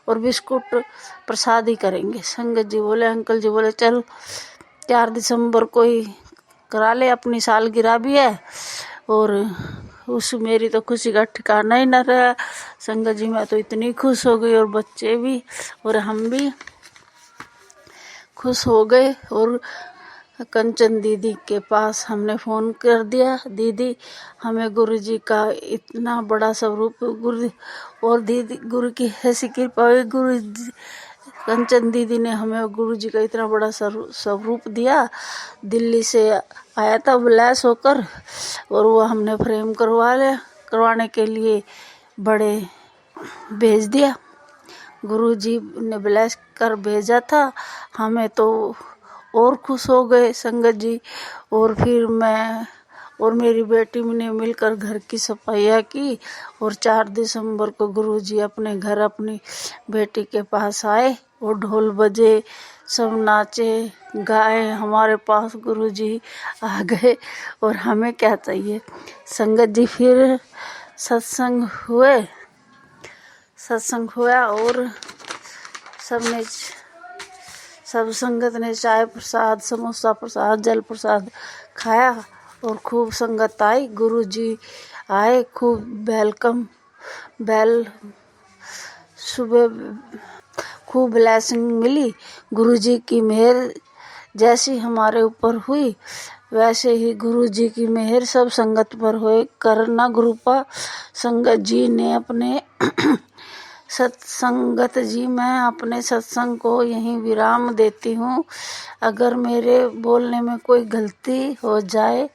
F: और बिस्कुट प्रसाद ही करेंगे। संगत जी बोले, अंकल जी बोले चल 4 दिसंबर को ही करा ले, अपनी सालगिरह भी है। और मेरी तो खुशी का ठिकाना ही न रहा। संगत जी मैं तो इतनी खुश हो गई और बच्चे भी और हम भी खुश हो गए। और कंचन दीदी के पास हमने फ़ोन कर दिया, दीदी हमें गुरुजी का इतना बड़ा स्वरूप और दीदी गुरु की ऐसी कृपा हुई, कंचन दीदी ने हमें गुरुजी का इतना बड़ा स्वरूप दिया। दिल्ली से आया था ब्लेस होकर और वो हमने फ्रेम करवाने के लिए बड़े भेज दिया। गुरुजी ने ब्लेस कर भेजा था हमें, तो और खुश हो गए संगत जी। और फिर मैं और मेरी बेटी ने मिलकर घर की सफाइयाँ की और 4 दिसंबर को गुरुजी अपने घर अपनी बेटी के पास आए और ढोल बजे, सब नाचे गाए हमारे पास। गुरुजी आ गए और हमें क्या चाहिए। संगत जी फिर सत्संग हुआ और सब संगत ने चाय प्रसाद, समोसा प्रसाद, जल प्रसाद खाया और खूब संगत आई। गुरुजी आए, खूब सुबह खूब ब्लेसिंग मिली। गुरुजी की मेहर जैसी हमारे ऊपर हुई वैसे ही गुरुजी की मेहर सब संगत पर होए करना। गुरुपा संगत जी ने अपने सत्संगत जी मैं अपने सत्संग को यहीं विराम देती हूँ। अगर मेरे बोलने में कोई गलती हो जाए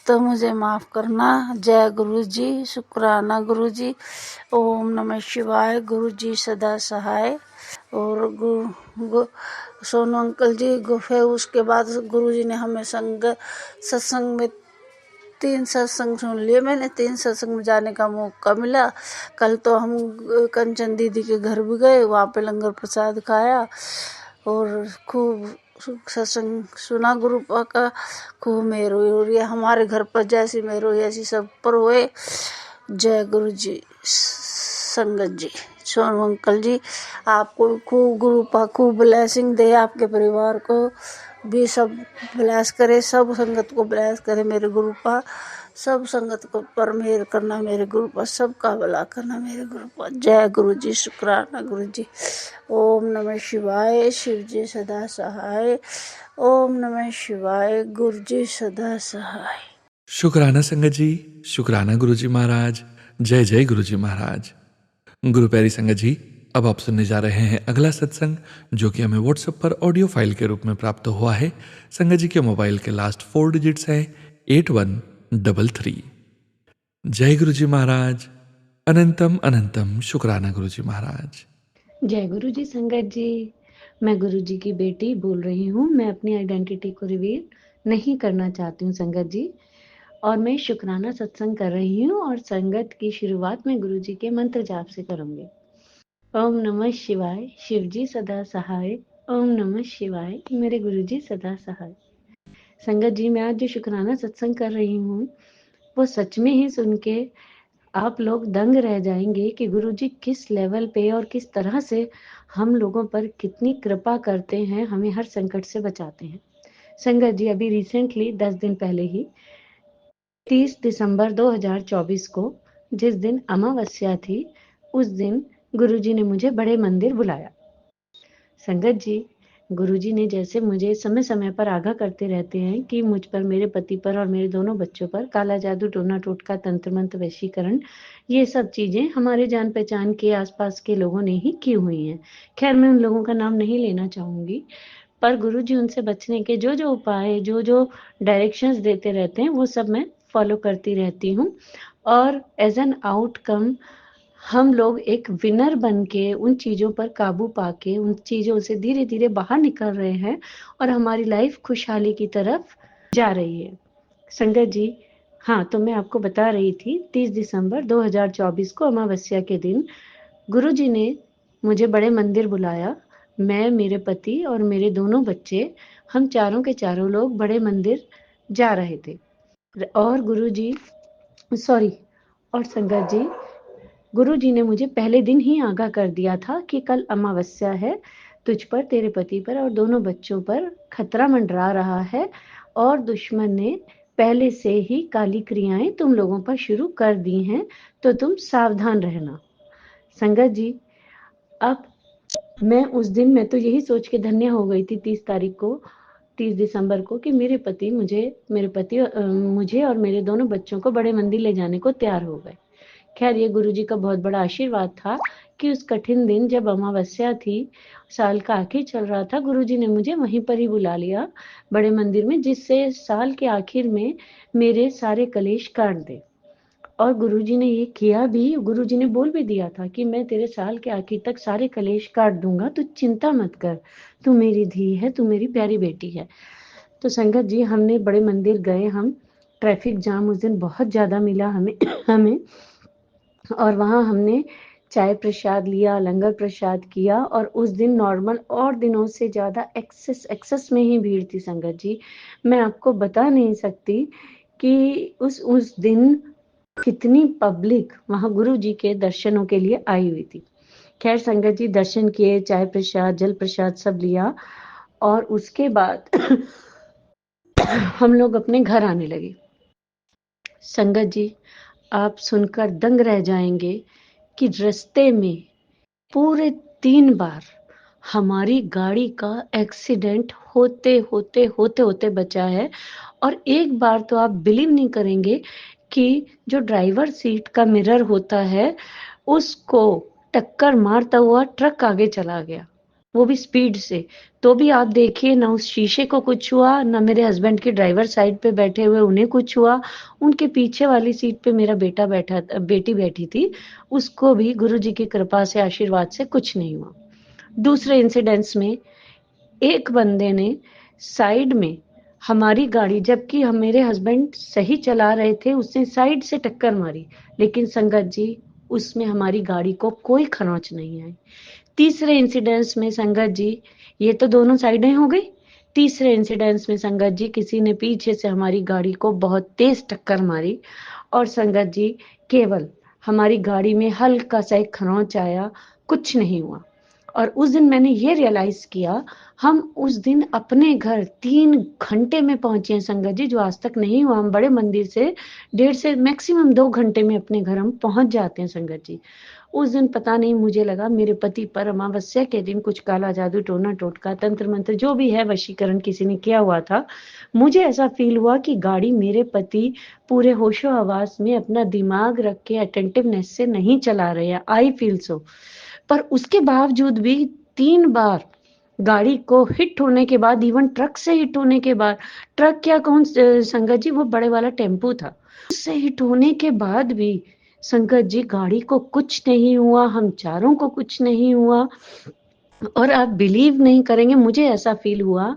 F: तो मुझे माफ़ करना। जय गुरुजी, शुक्राना गुरुजी, ओम नमः शिवाय, गुरुजी सदा सहाय। और सोनू अंकल जी फिर उसके बाद गुरुजी ने हमें सत्संग में 3 सत्संग सुन लिए। मैंने 3 सत्संग में जाने का मौका मिला। कल तो हम कंचन दीदी के घर भी गए, वहाँ पे लंगर प्रसाद खाया और खूब सत्संग सुना गुरुपा का। खूब मेहर हुई और ये हमारे घर पर जैसी मेहर हुई ऐसी सब पर हुए। जय गुरु जी। संगत जी, सोनू अंकल जी आपको खूब गुरुपा खूब ब्लेसिंग दे, आपके परिवार को भी सब ब्लेस करे, सब संगत को ब्लेस करे। मेरे गुरुपा सब संगत को पर मेहर करना, मेरे गुरुपा सबका भला करना, मेरे गुरुपा। जय गुरु जी, शुक्राना गुरु जी। ओम नमः शिवाय, शिव जी सदा सहाय। ओम नमः शिवाय, गुरु जी सदा सहाय।
A: शुक्राना संगत जी, शुक्राना गुरुजी महाराज। जय जय गुरुजी महाराज। गुरु प्यारी संगत जी, अब आप सुनने जा रहे हैं अगला सत्संग जो कि हमें व्हाट्सएप पर ऑडियो फाइल के रूप में प्राप्त हुआ है। संगत जी के मोबाइल के लास्ट 4 डिजिट्स हैं 8133। जय गुरुजी महाराज। अनंतम अनंतम शुक्राना गुरुजी महाराज।
G: जय गुरु जी। संगत जी, मैं गुरु जी की बेटी बोल रही हूँ। मैं अपनी आइडेंटिटी को रिवील नहीं करना चाहती हूँ संगत जी, और मैं शुक्राना सत्संग कर रही हूँ और संगत की शुरुआत में गुरु जी के मंत्र जाप से करूँगी। ओम नमः शिवाय। शिवजी सदा सहाय। ओम नमः शिवाय। मेरे गुरुजी सदा सहाय। संगत जी, मैं आज जो शुक्राना सत्संग कर रही हूँ वो सच में ही सुन के आप लोग दंग रह जाएंगे कि गुरुजी किस लेवल पे और किस तरह से हम लोगों पर कितनी कृपा करते हैं, हमें हर संकट से बचाते हैं। संगत जी, अभी रिसेंटली 10 दिन पहले ही 30 दिसंबर 2024 को जिस दिन अमावस्या थी, उस दिन गुरुजी ने मुझे बड़े मंदिर बुलाया। संगत जी, गुरुजी ने जैसे मुझे समय समय पर आगाह करते रहते हैं कि मुझ पर, मेरे पति पर और मेरे दोनों बच्चों पर काला जादू, टोना टोटका, तंत्र मंत्र, वशीकरण, ये सब चीजें हमारे जान पहचान के आसपास के लोगों ने ही की हुई हैं। खैर, मैं उन लोगों का नाम नहीं लेना चाहूंगी, पर गुरुजी उनसे बचने के जो जो उपाय, जो जो डायरेक्शंस देते रहते हैं, वो सब मैं फॉलो करती रहती हूँ। और एज एन आउटकम हम लोग एक विनर बन के उन चीज़ों पर काबू पाके उन चीज़ों से धीरे धीरे बाहर निकल रहे हैं और हमारी लाइफ खुशहाली की तरफ जा रही है। संगत जी, हाँ, तो मैं आपको बता रही थी 30 दिसंबर 2024 को अमावस्या के दिन गुरुजी ने मुझे बड़े मंदिर बुलाया। मैं, मेरे पति और मेरे दोनों बच्चे, हम चारों के चारों लोग बड़े मंदिर जा रहे थे। और गुरुजी, सॉरी, और संगत जी, गुरुजी ने मुझे पहले दिन ही आगाह कर दिया था कि कल अमावस्या है, तुझ पर, तेरे पति पर और दोनों बच्चों पर खतरा मंडरा रहा है और दुश्मन ने पहले से ही काली क्रियाएं तुम लोगों पर शुरू कर दी हैं, तो तुम सावधान रहना। संगत जी, अब मैं तो यही सोच के धन्य हो गई थी 30 दिसंबर को कि मेरे पति मुझे और मेरे दोनों बच्चों को बड़े मंदिर ले जाने को तैयार हो गए। खैर, ये गुरुजी का बहुत बड़ा आशीर्वाद था कि उस कठिन दिन जब अमावस्या थी, साल का आखिर चल रहा था, गुरुजी ने मुझे वहीं पर ही बुला लिया बड़े मंदिर में, जिससे साल के आखिर में मेरे सारे कलेश काट दे। और गुरुजी ने ये किया भी। गुरुजी ने बोल भी दिया था कि मैं तेरे साल के आखिर तक सारे कलेश काट दूंगा, तू चिंता मत कर, तू मेरी धी है, तू मेरी प्यारी बेटी है। तो संगत जी, हमने बड़े मंदिर गए। हम ट्रैफिक जाम उस दिन बहुत ज्यादा मिला हमें हमें और वहाँ हमने चाय प्रसाद लिया, लंगर प्रसाद किया और उस दिन नॉर्मल और दिनों से ज़्यादा एक्सेस में ही भीड़ थी। संगत जी, मैं आपको बता नहीं सकती कि उस दिन कितनी पब्लिक वहाँ गुरु जी के दर्शनों के लिए आई हुई थी। खैर संगत जी, दर्शन किए, चाय प्रसाद, जल प्रसाद सब लिया और उसके बाद हम लोग अपने घर आने लगे। संगत जी, आप सुनकर दंग रह जाएंगे कि रास्ते में पूरे 3 बार हमारी गाड़ी का एक्सीडेंट होते बचा है। और एक बार तो आप बिलीव नहीं करेंगे कि जो ड्राइवर सीट का मिरर होता है, उसको टक्कर मारता हुआ ट्रक आगे चला गया, वो भी स्पीड से। तो भी आप देखिए, ना उस शीशे को कुछ हुआ, ना मेरे हस्बैंड के ड्राइवर साइड पे बैठे हुए उन्हें कुछ हुआ। उनके पीछे वाली सीट पे मेरा बेटी बैठी थी, उसको भी गुरुजी की कृपा से, आशीर्वाद से कुछ नहीं हुआ। दूसरे इंसिडेंट्स में एक बंदे ने साइड में हमारी गाड़ी, जबकि हम, मेरे हस्बैंड सही चला रहे थे, उसने साइड से टक्कर मारी, लेकिन संगत जी, उसमें हमारी गाड़ी को कोई खरोंच नहीं आई। तीसरे इंसिडेंट्स में संगत जी, ये तो दोनों साइडें हो गई। तीसरे इंसिडेंट्स में संगत जी, किसी ने पीछे से हमारी गाड़ी को बहुत तेज टक्कर मारी और संगत जी, केवल हमारी गाड़ी में हल्का सा एक खरोंच आया, कुछ नहीं हुआ। और उस दिन मैंने ये रियलाइज किया, हम उस दिन अपने घर 3 घंटे में पहुंचे हैं संगत जी, जो आज तक नहीं हुआ। हम बड़े मंदिर से 1.5 से मैक्सिमम 2 घंटे में अपने घर हम पहुंच जाते हैं संगत जी। उस दिन पता नहीं, मुझे लगा मेरे पति पर अमावस्या के दिन कुछ काला जादू, टोना टोटका, तंत्र मंत्र, जो भी है, वशीकरण किसी ने किया हुआ था। मुझे ऐसा फील हुआ कि गाड़ी मेरे पति पूरे होशो हवास में अपना दिमाग रख के अटेंटिवनेस से नहीं चला रहे हैं। I feel so. पर उसके बावजूद भी 3 बार गाड़ी को हिट होने के बाद, इवन ट्रक से हिट होने के बाद, ट्रक क्या, कौन संगत जी, वो बड़े वाला टेम्पू था, उससे हिट होने के बाद भी संगत जी, गाड़ी को कुछ नहीं हुआ, हम चारों को कुछ नहीं हुआ। और आप बिलीव नहीं करेंगे, मुझे ऐसा फील हुआ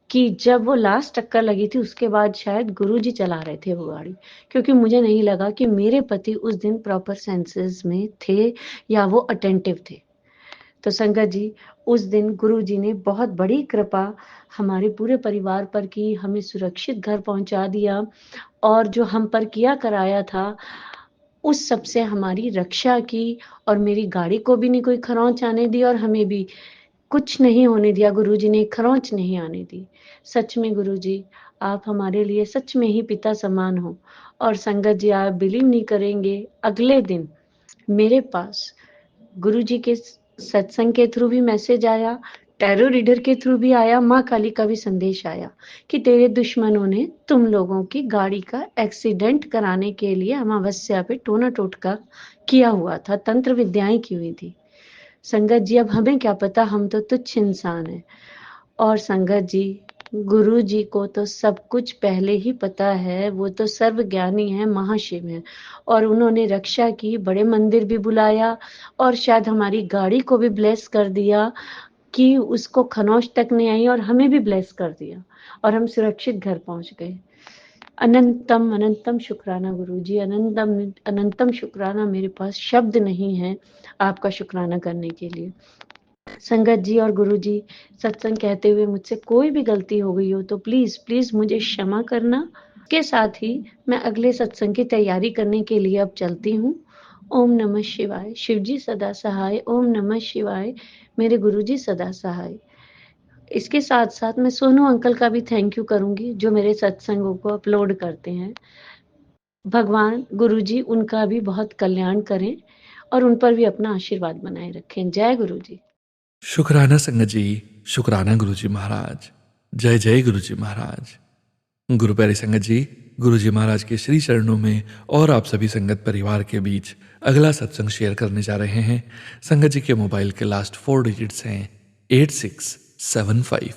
G: कि जब वो लास्ट टक्कर लगी थी, उसके बाद शायद गुरुजी चला रहे थे वो गाड़ी, क्योंकि मुझे नहीं लगा कि मेरे पति उस दिन प्रॉपर सेंसेस में थे या वो अटेंटिव थे। तो संगत जी, उस दिन गुरुजी ने बहुत बड़ी कृपा हमारे पूरे परिवार पर की, हमें सुरक्षित घर पहुँचा दिया और जो हम पर किया कराया था, उस सब से हमारी रक्षा की और मेरी गाड़ी को भी नहीं कोई खरोंच आने दी और हमें भी कुछ नहीं होने दिया, गुरुजी ने खरोंच नहीं आने दी। सच में गुरुजी, आप हमारे लिए सच में ही पिता समान हो। और संगत जी, आप बिलीव नहीं करेंगे, अगले दिन मेरे पास गुरुजी के सत्संग के थ्रू भी मैसेज आया, टैरो रीडर के थ्रू भी आया, माँ काली का भी संदेश आया कि तेरे दुश्मनों ने तुम लोगों की गाड़ी का एक्सीडेंट कराने के लिए अमावस्या पे टोना टोटका किया हुआ था, तंत्र विद्याएं की हुई थी। संगत जी, अब हमें क्या पता, हम तो तुच्छ इंसान हैं। और संगत जी, गुरु जी को तो सब कुछ पहले ही पता है, वो तो सर्वज्ञानी है, महाशिव हैं और उन्होंने रक्षा की, बड़े मंदिर भी बुलाया और शायद हमारी गाड़ी को भी ब्लेस कर दिया कि उसको खनौश तक नहीं आई और हमें भी ब्लेस कर दिया और हम सुरक्षित घर पहुंच गए। अनंतम अनंतम शुक्राना गुरुजी, अनंतम अनंतम शुक्राना, मेरे पास शब्द नहीं है आपका शुक्राना करने के लिए। संगत जी और गुरुजी, सत्संग कहते हुए मुझसे कोई भी गलती हो गई हो तो प्लीज प्लीज मुझे क्षमा करना। के साथ ही मैं अगले सत्संग की तैयारी करने के लिए अब चलती हूँ। ओम नमः शिवाय। शिवजी सदा सहाय। ओम नमः शिवाय। मेरे गुरुजी सदा सहाय। इसके साथ साथ मैं सोनू अंकल का भी थैंक यू करूंगी जो मेरे सत्संगों को अपलोड करते हैं। भगवान गुरुजी उनका भी बहुत कल्याण करें और उन पर भी अपना आशीर्वाद बनाए रखें। जय गुरुजी।
A: शुक्राना संगत जी, शुक्राना गुरुजी महाराज। जय जय गुरुजी महाराज। गुरु प्यारी संगत जी, गुरुजी महाराज के श्री चरणों में और आप सभी संगत परिवार के बीच अगला सत्संग शेयर करने जा रहे हैं। संगत जी के मोबाइल के लास्ट 4 डिजिट्स हैं 8675।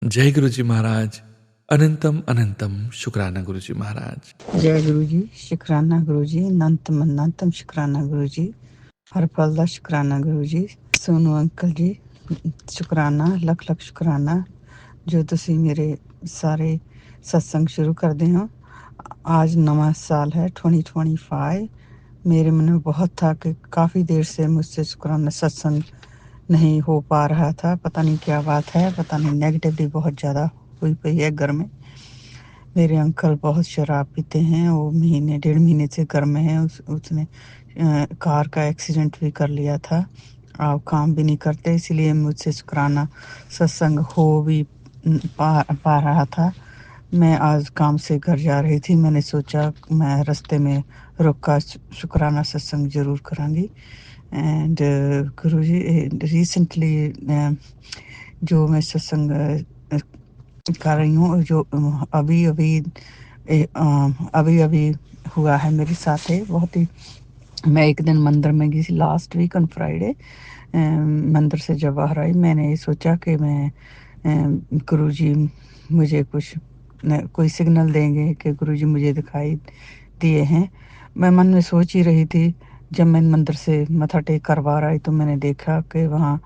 A: जय गुरुजी महाराज। अनंतम अनंतम शुक्राना गुरुजी महाराज।
H: जय गुरु जी, शुक्राना गुरु जी, अनंतम अनंतम शुक्राना गुरु जी, हर पल दा शुक्राना गुरु जी। सोनू अंकल जी, शुक्राना, लख लख शुक्राना जो तुसी मेरे सारे सत्संग शुरू करदे हो। आज नवा साल है 2025। मेरे मन में बहुत था कि काफ़ी देर से मुझसे शुक्राना सत्संग नहीं हो पा रहा था। पता नहीं क्या बात है, पता नहीं, नेगेटिविटी बहुत ज़्यादा हुई पई है घर में। मेरे अंकल बहुत शराब पीते हैं, वो महीने 1.5 महीने से घर में है। उसने कार का एक्सीडेंट भी कर लिया था। आप काम भी नहीं करते, इसलिए मुझसे शुक्राना सत्संग हो भी पा रहा था। मैं आज काम से घर जा रही थी, मैंने सोचा मैं रास्ते में रुक कर शुक्राना सत्संग ज़रूर करांगी। एंड गुरुजी, रिसेंटली जो मैं सत्संग कर रही हूँ, जो अभी अभी हुआ है मेरे साथ है, बहुत ही। मैं एक दिन मंदिर में गई थी लास्ट वीक ऑन फ्राइडे। मंदिर से जब बाहर आई, मैंने सोचा कि मैं गुरुजी मुझे कोई सिग्नल देंगे कि गुरुजी मुझे दिखाई दिए हैं। मैं मन में सोच ही रही थी। जब मैं मंदिर से मत्था टेक कर बाहर आई तो मैंने देखा कि वहाँ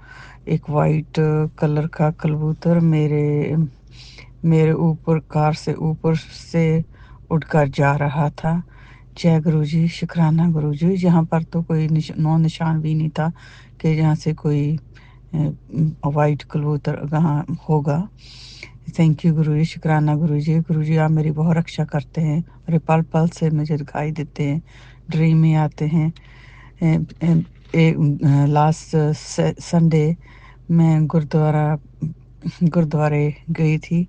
H: एक वाइट कलर का कबूतर मेरे ऊपर, कार से ऊपर से उड़कर जा रहा था। जय गुरुजी, शुक्राना गुरुजी। यहाँ पर तो कोई निशान भी नहीं था कि जहाँ से कोई वाइट कबूतर कहाँ होगा। थैंक यू गुरुजी, शुक्राना गुरुजी। गुरुजी आप मेरी बहुत रक्षा करते हैं, मेरे पल पल से मुझे दिखाई देते हैं, ड्रीम में आते हैं। लास्ट संडे मैं गुरुद्वारे गई थी।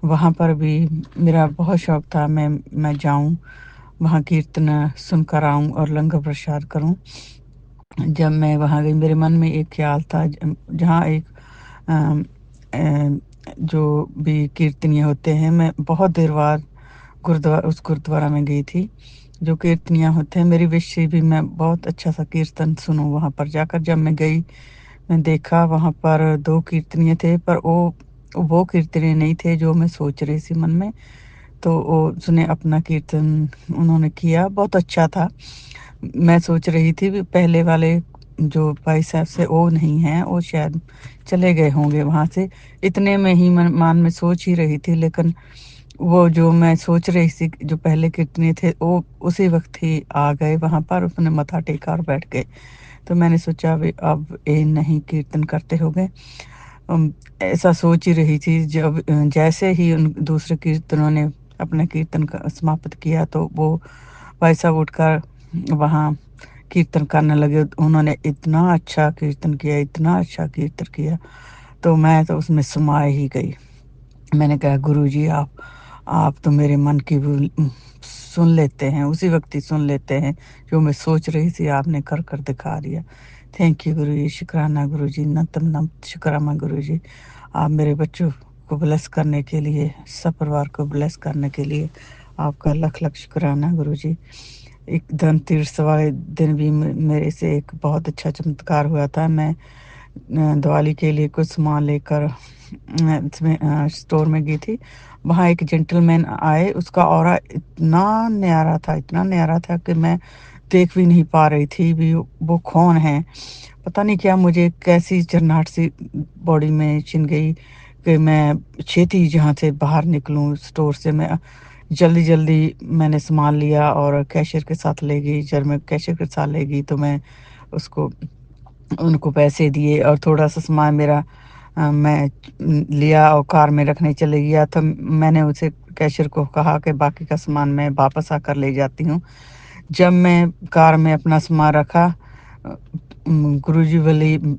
H: वहाँ पर भी मेरा बहुत शौक था मैं जाऊँ, वहाँ कीर्तन सुनकर आऊँ और लंगर प्रसाद करूँ। जब मैं वहाँ गई, मेरे मन में एक ख्याल था, जहाँ एक जो भी कीर्तनिया होते हैं, मैं बहुत देर बाद उस गुरुद्वारा में गई थी। जो कीर्तनिया होते हैं, मेरी विश भी मैं बहुत अच्छा सा कीर्तन सुनूं वहाँ पर जाकर। जब मैं गई, मैं देखा वहाँ पर 2 कीर्तनिया थे, पर वो कीर्तनिया नहीं थे जो मैं सोच रही थी मन में। तो उसने अपना कीर्तन उन्होंने किया, बहुत अच्छा था। मैं सोच रही थी पहले वाले जो भाई साहब से वो नहीं हैं, वो शायद चले गए होंगे वहाँ से। इतने में ही मन में सोच ही रही थी, लेकिन वो जो मैं सोच रही थी जो पहले कीर्तनी थे, वो उसी वक्त ही आ गए वहाँ पर। उसने मत्था टेका और बैठ गए। तो मैंने सोचा अब ये नहीं कीर्तन करते हो गए। ऐसा सोच ही रही थी। जब जैसे ही उन दूसरे कीर्तनों ने अपना कीर्तन समाप्त किया तो वो भाई साहब उठकर वहाँ कीर्तन करने लगे। उन्होंने इतना अच्छा कीर्तन किया, इतना अच्छा कीर्तन किया, तो मैं तो उसमें समाये ही गई। मैंने कहा गुरुजी आप तो मेरे मन की सुन लेते हैं, उसी वक्त ही सुन लेते हैं जो मैं सोच रही थी, आपने कर कर दिखा दिया। थैंक यू गुरुजी, शुक्राना गुरुजी, नतम शुक्राना गुरुजी। आप मेरे बच्चों को ब्लेस करने के लिए, सब परिवार को ब्लेस करने के लिए आपका लख लख शुक्राना गुरुजी। एक धनतेरस वाले दिन भी मेरे से एक बहुत अच्छा चमत्कार हुआ था। मैं दिवाली के लिए कुछ सामान लेकर इसमें स्टोर में गई थी। वहाँ एक जेंटलमैन आए, उसका ऑरा इतना न्यारा था, इतना न्यारा था कि मैं देख भी नहीं पा रही थी भी वो कौन है। पता नहीं क्या मुझे कैसी झरनाहट सी बॉडी में छिन गई कि मैं छेती जहाँ से बाहर निकलूँ स्टोर से। मैं जल्दी जल्दी मैंने सामान लिया और कैशियर के साथ ले गई। जब मैं कैशियर के साथ ले गई तो मैं उसको उनको पैसे दिए और थोड़ा सा सामान मेरा मैं लिया और कार में रखने चले गया। तो मैंने उसे कैशियर को कहा कि बाकी का सामान मैं वापस आकर ले जाती हूँ। जब मैं कार में अपना सामान रखा, गुरुजी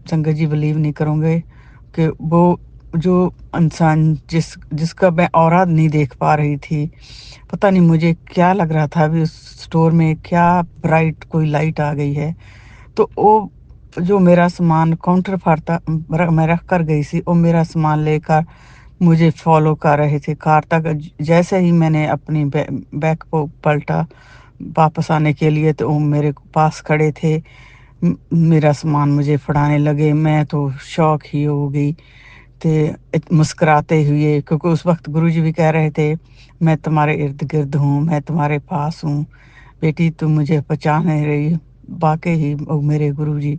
H: संगत जी बिलीव नहीं करोगे कि वो जो इंसान जिसका मैं औरात नहीं देख पा रही थी, पता नहीं मुझे क्या लग रहा था अभी उस स्टोर में क्या ब्राइट कोई लाइट आ गई है। तो वो जो मेरा सामान काउंटर पर मैं रख कर गई थी, वो मेरा सामान लेकर मुझे फॉलो कर रहे थे कार तक। जैसे ही मैंने अपनी बैग को पलटा वापस आने के लिए तो वो मेरे पास खड़े थे, मेरा सामान मुझे फड़ाने लगे। मैं तो शौक ही हो गई थे मुस्कुराते हुए, क्योंकि उस वक्त गुरुजी भी कह रहे थे मैं तुम्हारे इर्द गिर्द हूँ, मैं तुम्हारे पास हूँ बेटी, तुम मुझे पहचान नहीं रही। वाकई ही वो मेरे गुरुजी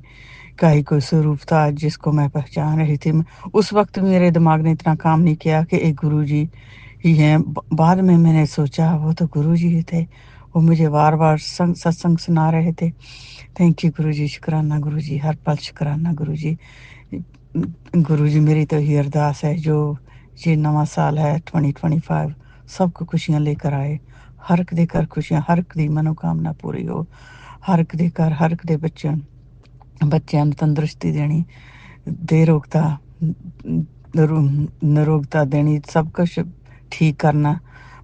H: का ही कोई स्वरूप था जिसको मैं पहचान रही थी। उस वक्त मेरे दिमाग ने इतना काम नहीं किया कि एक गुरुजी ही हैं। बाद में मैंने सोचा वो तो गुरुजी ही थे, वो मुझे बार बार सत्संग सुना रहे थे। थैंक यू गुरुजी, शुक्राना गुरुजी, हर पल शुक्राना गुरुजी। गुरुजी मेरी तो ये अरदास है जो ये नवा साल है 2025 सबको खुशियाँ लेकर आए। हर एक दे घर खुशियाँ, हर एक दी मनोकामना पूरी हो। हर एक दे घर, हर एक दे बच्चों तंदुरुस्ती देनी, दे रोगता निरोगता देनी, सब कुछ ठीक करना,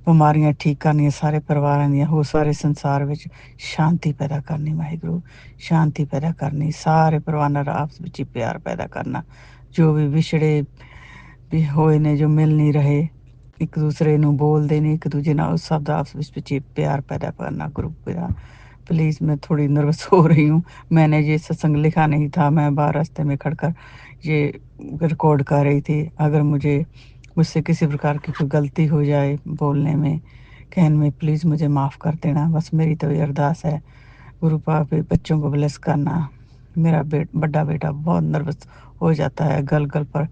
H: बीमारियां ठीक करनी, सारे परिवार दियां हो, सारे संसार विच शांति पैदा करनी। वाहिगुरु शांति पैदा करनी, सारे परिवार नाल आपस विच प्यार पैदा करना। जो भी विछड़े भी होए ने, जो मिल नहीं रहे, एक दूसरे नूं बोलदे नहीं एक दूजे नाल, सब दा आपस विच प्यार पैदा करना। गुरु पिता प्लीज़, मैं थोड़ी नर्वस हो रही हूँ। मैंने ये सत्संग लिखा नहीं था, मैं बाहर रास्ते में खड़कर ये रिकॉर्ड कर रही थी। अगर मुझसे किसी प्रकार की कोई गलती हो जाए बोलने में, कहने में, प्लीज़ मुझे माफ़ कर देना। बस मेरी तो ये अरदास है। गुरु पाक बच्चों को ब्लेस करना। मेरा बड़ा बेटा बहुत नर्वस हो जाता है, गल पर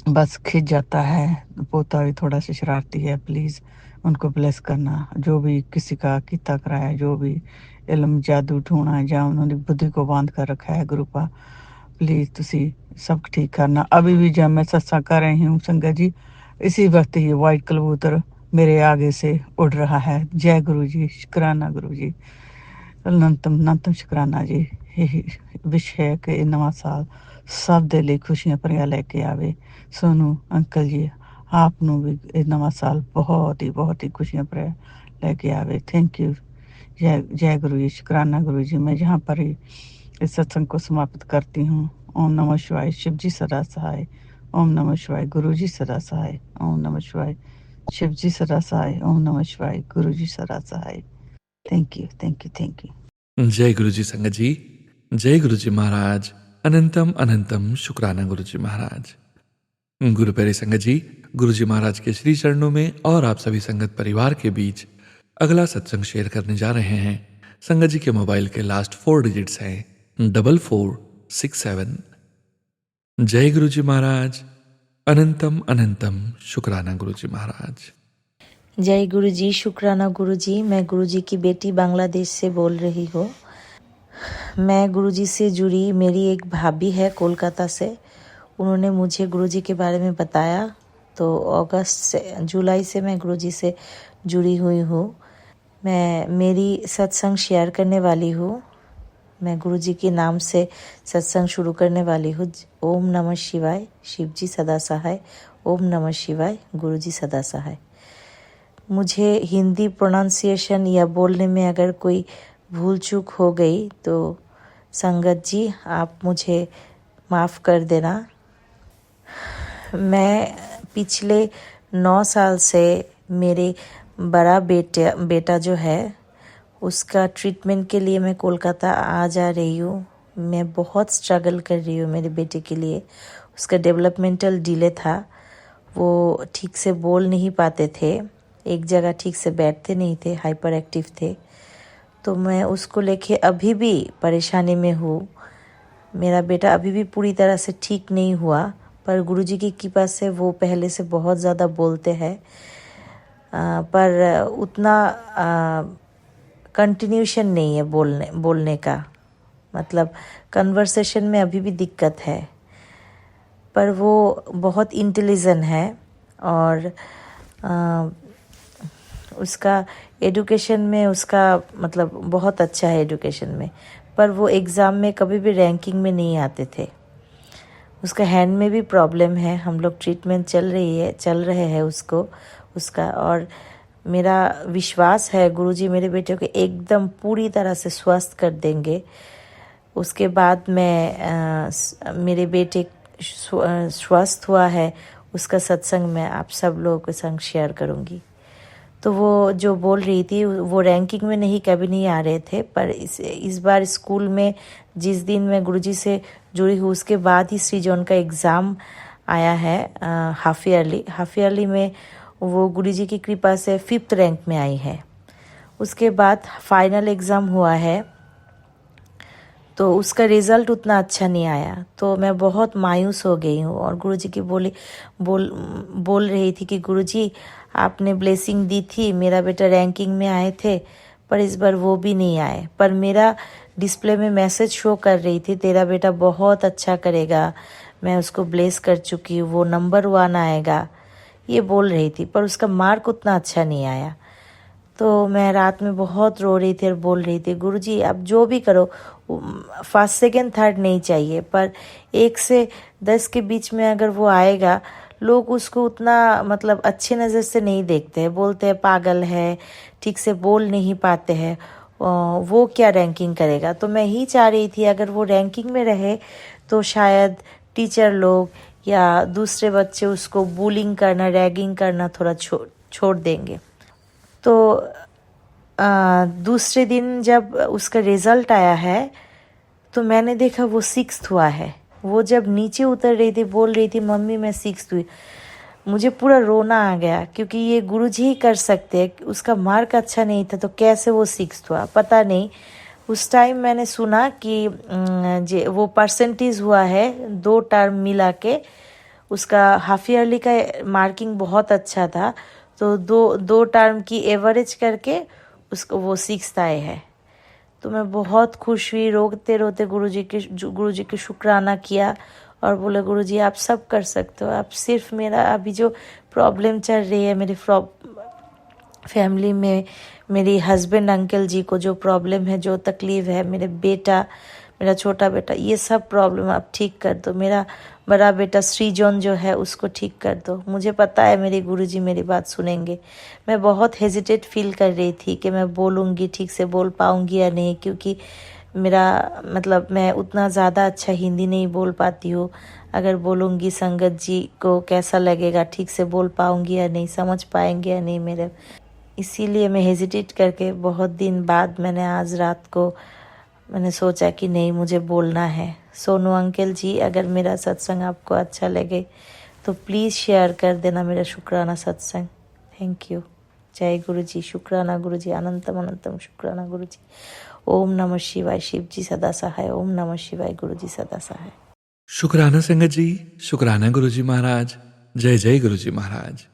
H: बस खिंच जाता है। पोता भी थोड़ा सा शरारती है, प्लीज़ उनको ब्लेस करना। जो भी किसी का किता कराया, जो भी इल्म जादू टूणा या उन्होंने बुद्धि को बांध कर रखा है, गुरुपा प्लीज़ तुसी सब ठीक करना। अभी भी जब मैं सत्संग कर रही हूँ संगत जी, इसी वक्त ये वाइट कबूतर मेरे आगे से उड़ रहा है। जय गुरु जी, शुक्राना गुरु जी, अनंतम शुक्राना जी। यही विश है कि ਇਹ ਨਵਾਂ ਸਾਲ ਸਭ ਦੇ ਲਈ ਖੁਸ਼ੀਆਂ ਭਰਿਆ ਲੈ ਕੇ ਆਵੇ। ਸੋਨੂੰ ਅੰਕਲ ਜੀ ਆਪ ਨੂੰ ਵੀ ਇਹ ਨਵਾਂ ਸਾਲ बहुत ही खुशियाँ भरिया लेके आवे। Thank you. जय गुरु जी, शुक्राना गुरु जी। मैं यहाँ पर ही इस सत्संग को समाप्त करती हूँ। ओम नमः शिवाय, शिव जी सदा सहाय। ओम नमः शिवाय, गुरु जी सदा सहाय। ओम नमः शिवाय, शिव जी सदा सहाय। ओम नमः शिवाय, गुरु जी सदा सहाय। Thank you, thank you, thank you.
A: जय गुरु जी संगत जी, जय गुरु जी महाराज, अनंतम अनंतम शुक्राना गुरु जी महाराज। गुरु प्यारे संगत जी, गुरु जी महाराज के श्री चरणों में और आप सभी संगत परिवार के बीच अगला सत्संग शेयर करने जा रहे हैं। संगत जी के मोबाइल के लास्ट 4 डिजिट्स हैं 4467। जय गुरु जी महाराज, अनंतम अनंतम शुक्राना गुरु जी महाराज।
I: जय गुरु जी, शुक्राना गुरु जी। मैं गुरु जी की बेटी बांग्लादेश से बोल रही हूँ। मैं गुरुजी से जुड़ी, मेरी एक भाभी है कोलकाता से, उन्होंने मुझे गुरुजी के बारे में बताया। तो जुलाई से मैं गुरुजी से जुड़ी हुई हूँ। मैं मेरी सत्संग शेयर करने वाली हूँ। मैं गुरुजी के नाम से सत्संग शुरू करने वाली हूँ। ओम नमः शिवाय, शिव जी सदा सहाय। ओम नमः शिवाय, गुरुजी सदा सहाय। मुझे हिंदी प्रोनाउंसिएशन या बोलने में अगर कोई भूल चूक हो गई तो संगत जी आप मुझे माफ़ कर देना। मैं पिछले 9 साल से मेरे बड़ा बेटा जो है उसका ट्रीटमेंट के लिए मैं कोलकाता आ जा रही हूँ। मैं बहुत स्ट्रगल कर रही हूँ मेरे बेटे के लिए। उसका डेवलपमेंटल डिले था, वो ठीक से बोल नहीं पाते थे, एक जगह ठीक से बैठते नहीं थे, हाइपर एक्टिव थे। तो मैं उसको लेके अभी भी परेशानी में हूँ। मेरा बेटा अभी भी पूरी तरह से ठीक नहीं हुआ, पर गुरुजी की कृपा से वो पहले से बहुत ज़्यादा बोलते हैं, पर उतना कंटिन्यूशन नहीं है बोलने का। मतलब कन्वर्सेशन में अभी भी दिक्कत है, पर वो बहुत इंटेलिजेंट है और उसका एजुकेशन में उसका मतलब बहुत अच्छा है एजुकेशन में, पर वो एग्ज़ाम में कभी भी रैंकिंग में नहीं आते थे। उसका हैंड में भी प्रॉब्लम है। हम लोग ट्रीटमेंट चल रहे हैं उसका। और मेरा विश्वास है गुरुजी मेरे बेटे को एकदम पूरी तरह से स्वस्थ कर देंगे। उसके बाद मेरे बेटे स्वस्थ हुआ है, उसका सत्संग मैं आप सब लोगों के संग शेयर करूँगी। तो वो जो बोल रही थी वो रैंकिंग में कभी नहीं आ रहे थे, पर इस बार स्कूल में जिस दिन मैं गुरुजी से जुड़ी हूँ उसके बाद ही श्री जॉन का एग्ज़ाम आया है, हाफ ईयरली में वो गुरुजी की कृपा से 5th रैंक में आई है। उसके बाद फाइनल एग्ज़ाम हुआ है तो उसका रिज़ल्ट उतना अच्छा नहीं आया, तो मैं बहुत मायूस हो गई हूँ। और गुरुजी की बोल रही थी कि गुरुजी आपने ब्लेसिंग दी थी, मेरा बेटा रैंकिंग में आए थे, पर इस बार वो भी नहीं आए। पर मेरा डिस्प्ले में मैसेज शो कर रही थी तेरा बेटा बहुत अच्छा करेगा, मैं उसको ब्लेस कर चुकी हूँ, वो नंबर 1 आएगा, ये बोल रही थी, पर उसका मार्क उतना अच्छा नहीं आया। तो मैं रात में बहुत रो रही थी और बोल रही थी गुरुजी आप जो भी करो, 1st, 2nd, 3rd नहीं चाहिए, पर 1 से 10 के बीच में अगर वो आएगा, लोग उसको उतना मतलब अच्छे नज़र से नहीं देखते हैं, बोलते हैं पागल है, ठीक से बोल नहीं पाते हैं, वो क्या रैंकिंग करेगा। तो मैं ही चाह रही थी अगर वो रैंकिंग में रहे तो शायद टीचर लोग या दूसरे बच्चे उसको बुलिंग करना, रैगिंग करना थोड़ा छोड़ देंगे। तो दूसरे दिन जब उसका रिज़ल्ट आया है तो मैंने देखा वो 6th हुआ है। वो जब नीचे उतर रही थी बोल रही थी मम्मी मैं 6th हुई, मुझे पूरा रोना आ गया, क्योंकि ये गुरुजी ही कर सकते हैं। उसका मार्क अच्छा नहीं था तो कैसे वो 6th हुआ पता नहीं। उस टाइम मैंने सुना कि वो परसेंटेज हुआ है 2 टर्म मिला के, उसका हाफ ईयरली का मार्किंग बहुत अच्छा था, तो दो टर्म की एवरेज करके उसको वो 6th आए है। तो मैं बहुत खुश हुई, रोते रोते गुरुजी के शुक्राना किया और बोले गुरुजी आप सब कर सकते हो, आप सिर्फ मेरा अभी जो प्रॉब्लम चल रही है मेरी फैमिली में, मेरी हस्बैंड अंकल जी को जो प्रॉब्लम है, जो तकलीफ़ है, मेरा छोटा बेटा, ये सब प्रॉब्लम आप ठीक कर दो। मेरा बड़ा बेटा श्री जॉन जो है उसको ठीक कर दो। मुझे पता है मेरे गुरुजी मेरी बात सुनेंगे। मैं बहुत हेजिटेट फील कर रही थी कि मैं बोलूँगी, ठीक से बोल पाऊँगी या नहीं, क्योंकि मेरा मतलब मैं उतना ज़्यादा अच्छा हिंदी नहीं बोल पाती हूँ। अगर बोलूँगी संगत जी को कैसा लगेगा, ठीक से बोल पाऊँगी या नहीं, समझ पाएंगे या नहीं मेरे। इसीलिए मैं हेजिटेट करके बहुत दिन बाद मैंने आज रात को मैंने सोचा कि नहीं मुझे बोलना है। सोनू अंकल जी अगर मेरा सत्संग आपको अच्छा लगे तो प्लीज़ शेयर कर देना मेरा शुक्राना सत्संग। Thank you. जय गुरु जी, शुक्राना गुरु जी, अनंतम अनंतम शुक्राना गुरु जी। ओम नमः शिवाय, शिव जी सदा सहाय। ओम नमः शिवाय, गुरु जी सदा सहाय।
A: शुक्राना संगत जी, शुक्राना गुरु जी महाराज। जय जय गुरु जी महाराज।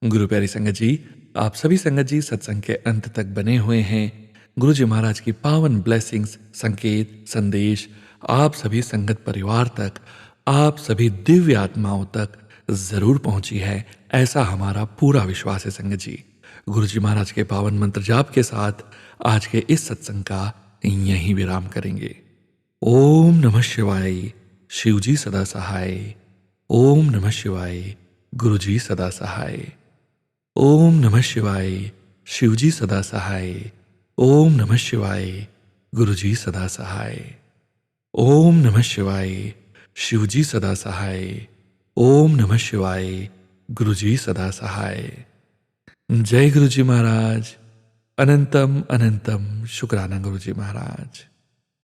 A: गुरु प्यारी संगत जी, आप सभी संगत जी सत्संग के अंत तक बने हुए हैं। गुरु जी महाराज की पावन ब्लेसिंग्स, संकेत, संदेश आप सभी संगत परिवार तक, आप सभी दिव्य आत्माओं तक जरूर पहुंची है, ऐसा हमारा पूरा विश्वास है संगत जी। गुरु जी महाराज के पावन मंत्र जाप के साथ आज के इस सत्संग का यहीं विराम करेंगे। ओम नमः शिवाय, शिव जी सदा सहाय। ओम नमः शिवाय, गुरु जी सदा सहाय। ओम नमः शिवाय, शिव जी सदा सहाय। ओम नमः शिवाय, गुरु जी सदा सहाय। ओम नमः शिवाय, शिव जी सदा सहाय। ओम नमः शिवाय, गुरु जी सदा सहाय। जय गुरु जी महाराज। अनंतम अनंतम शुक्राना गुरु जी महाराज।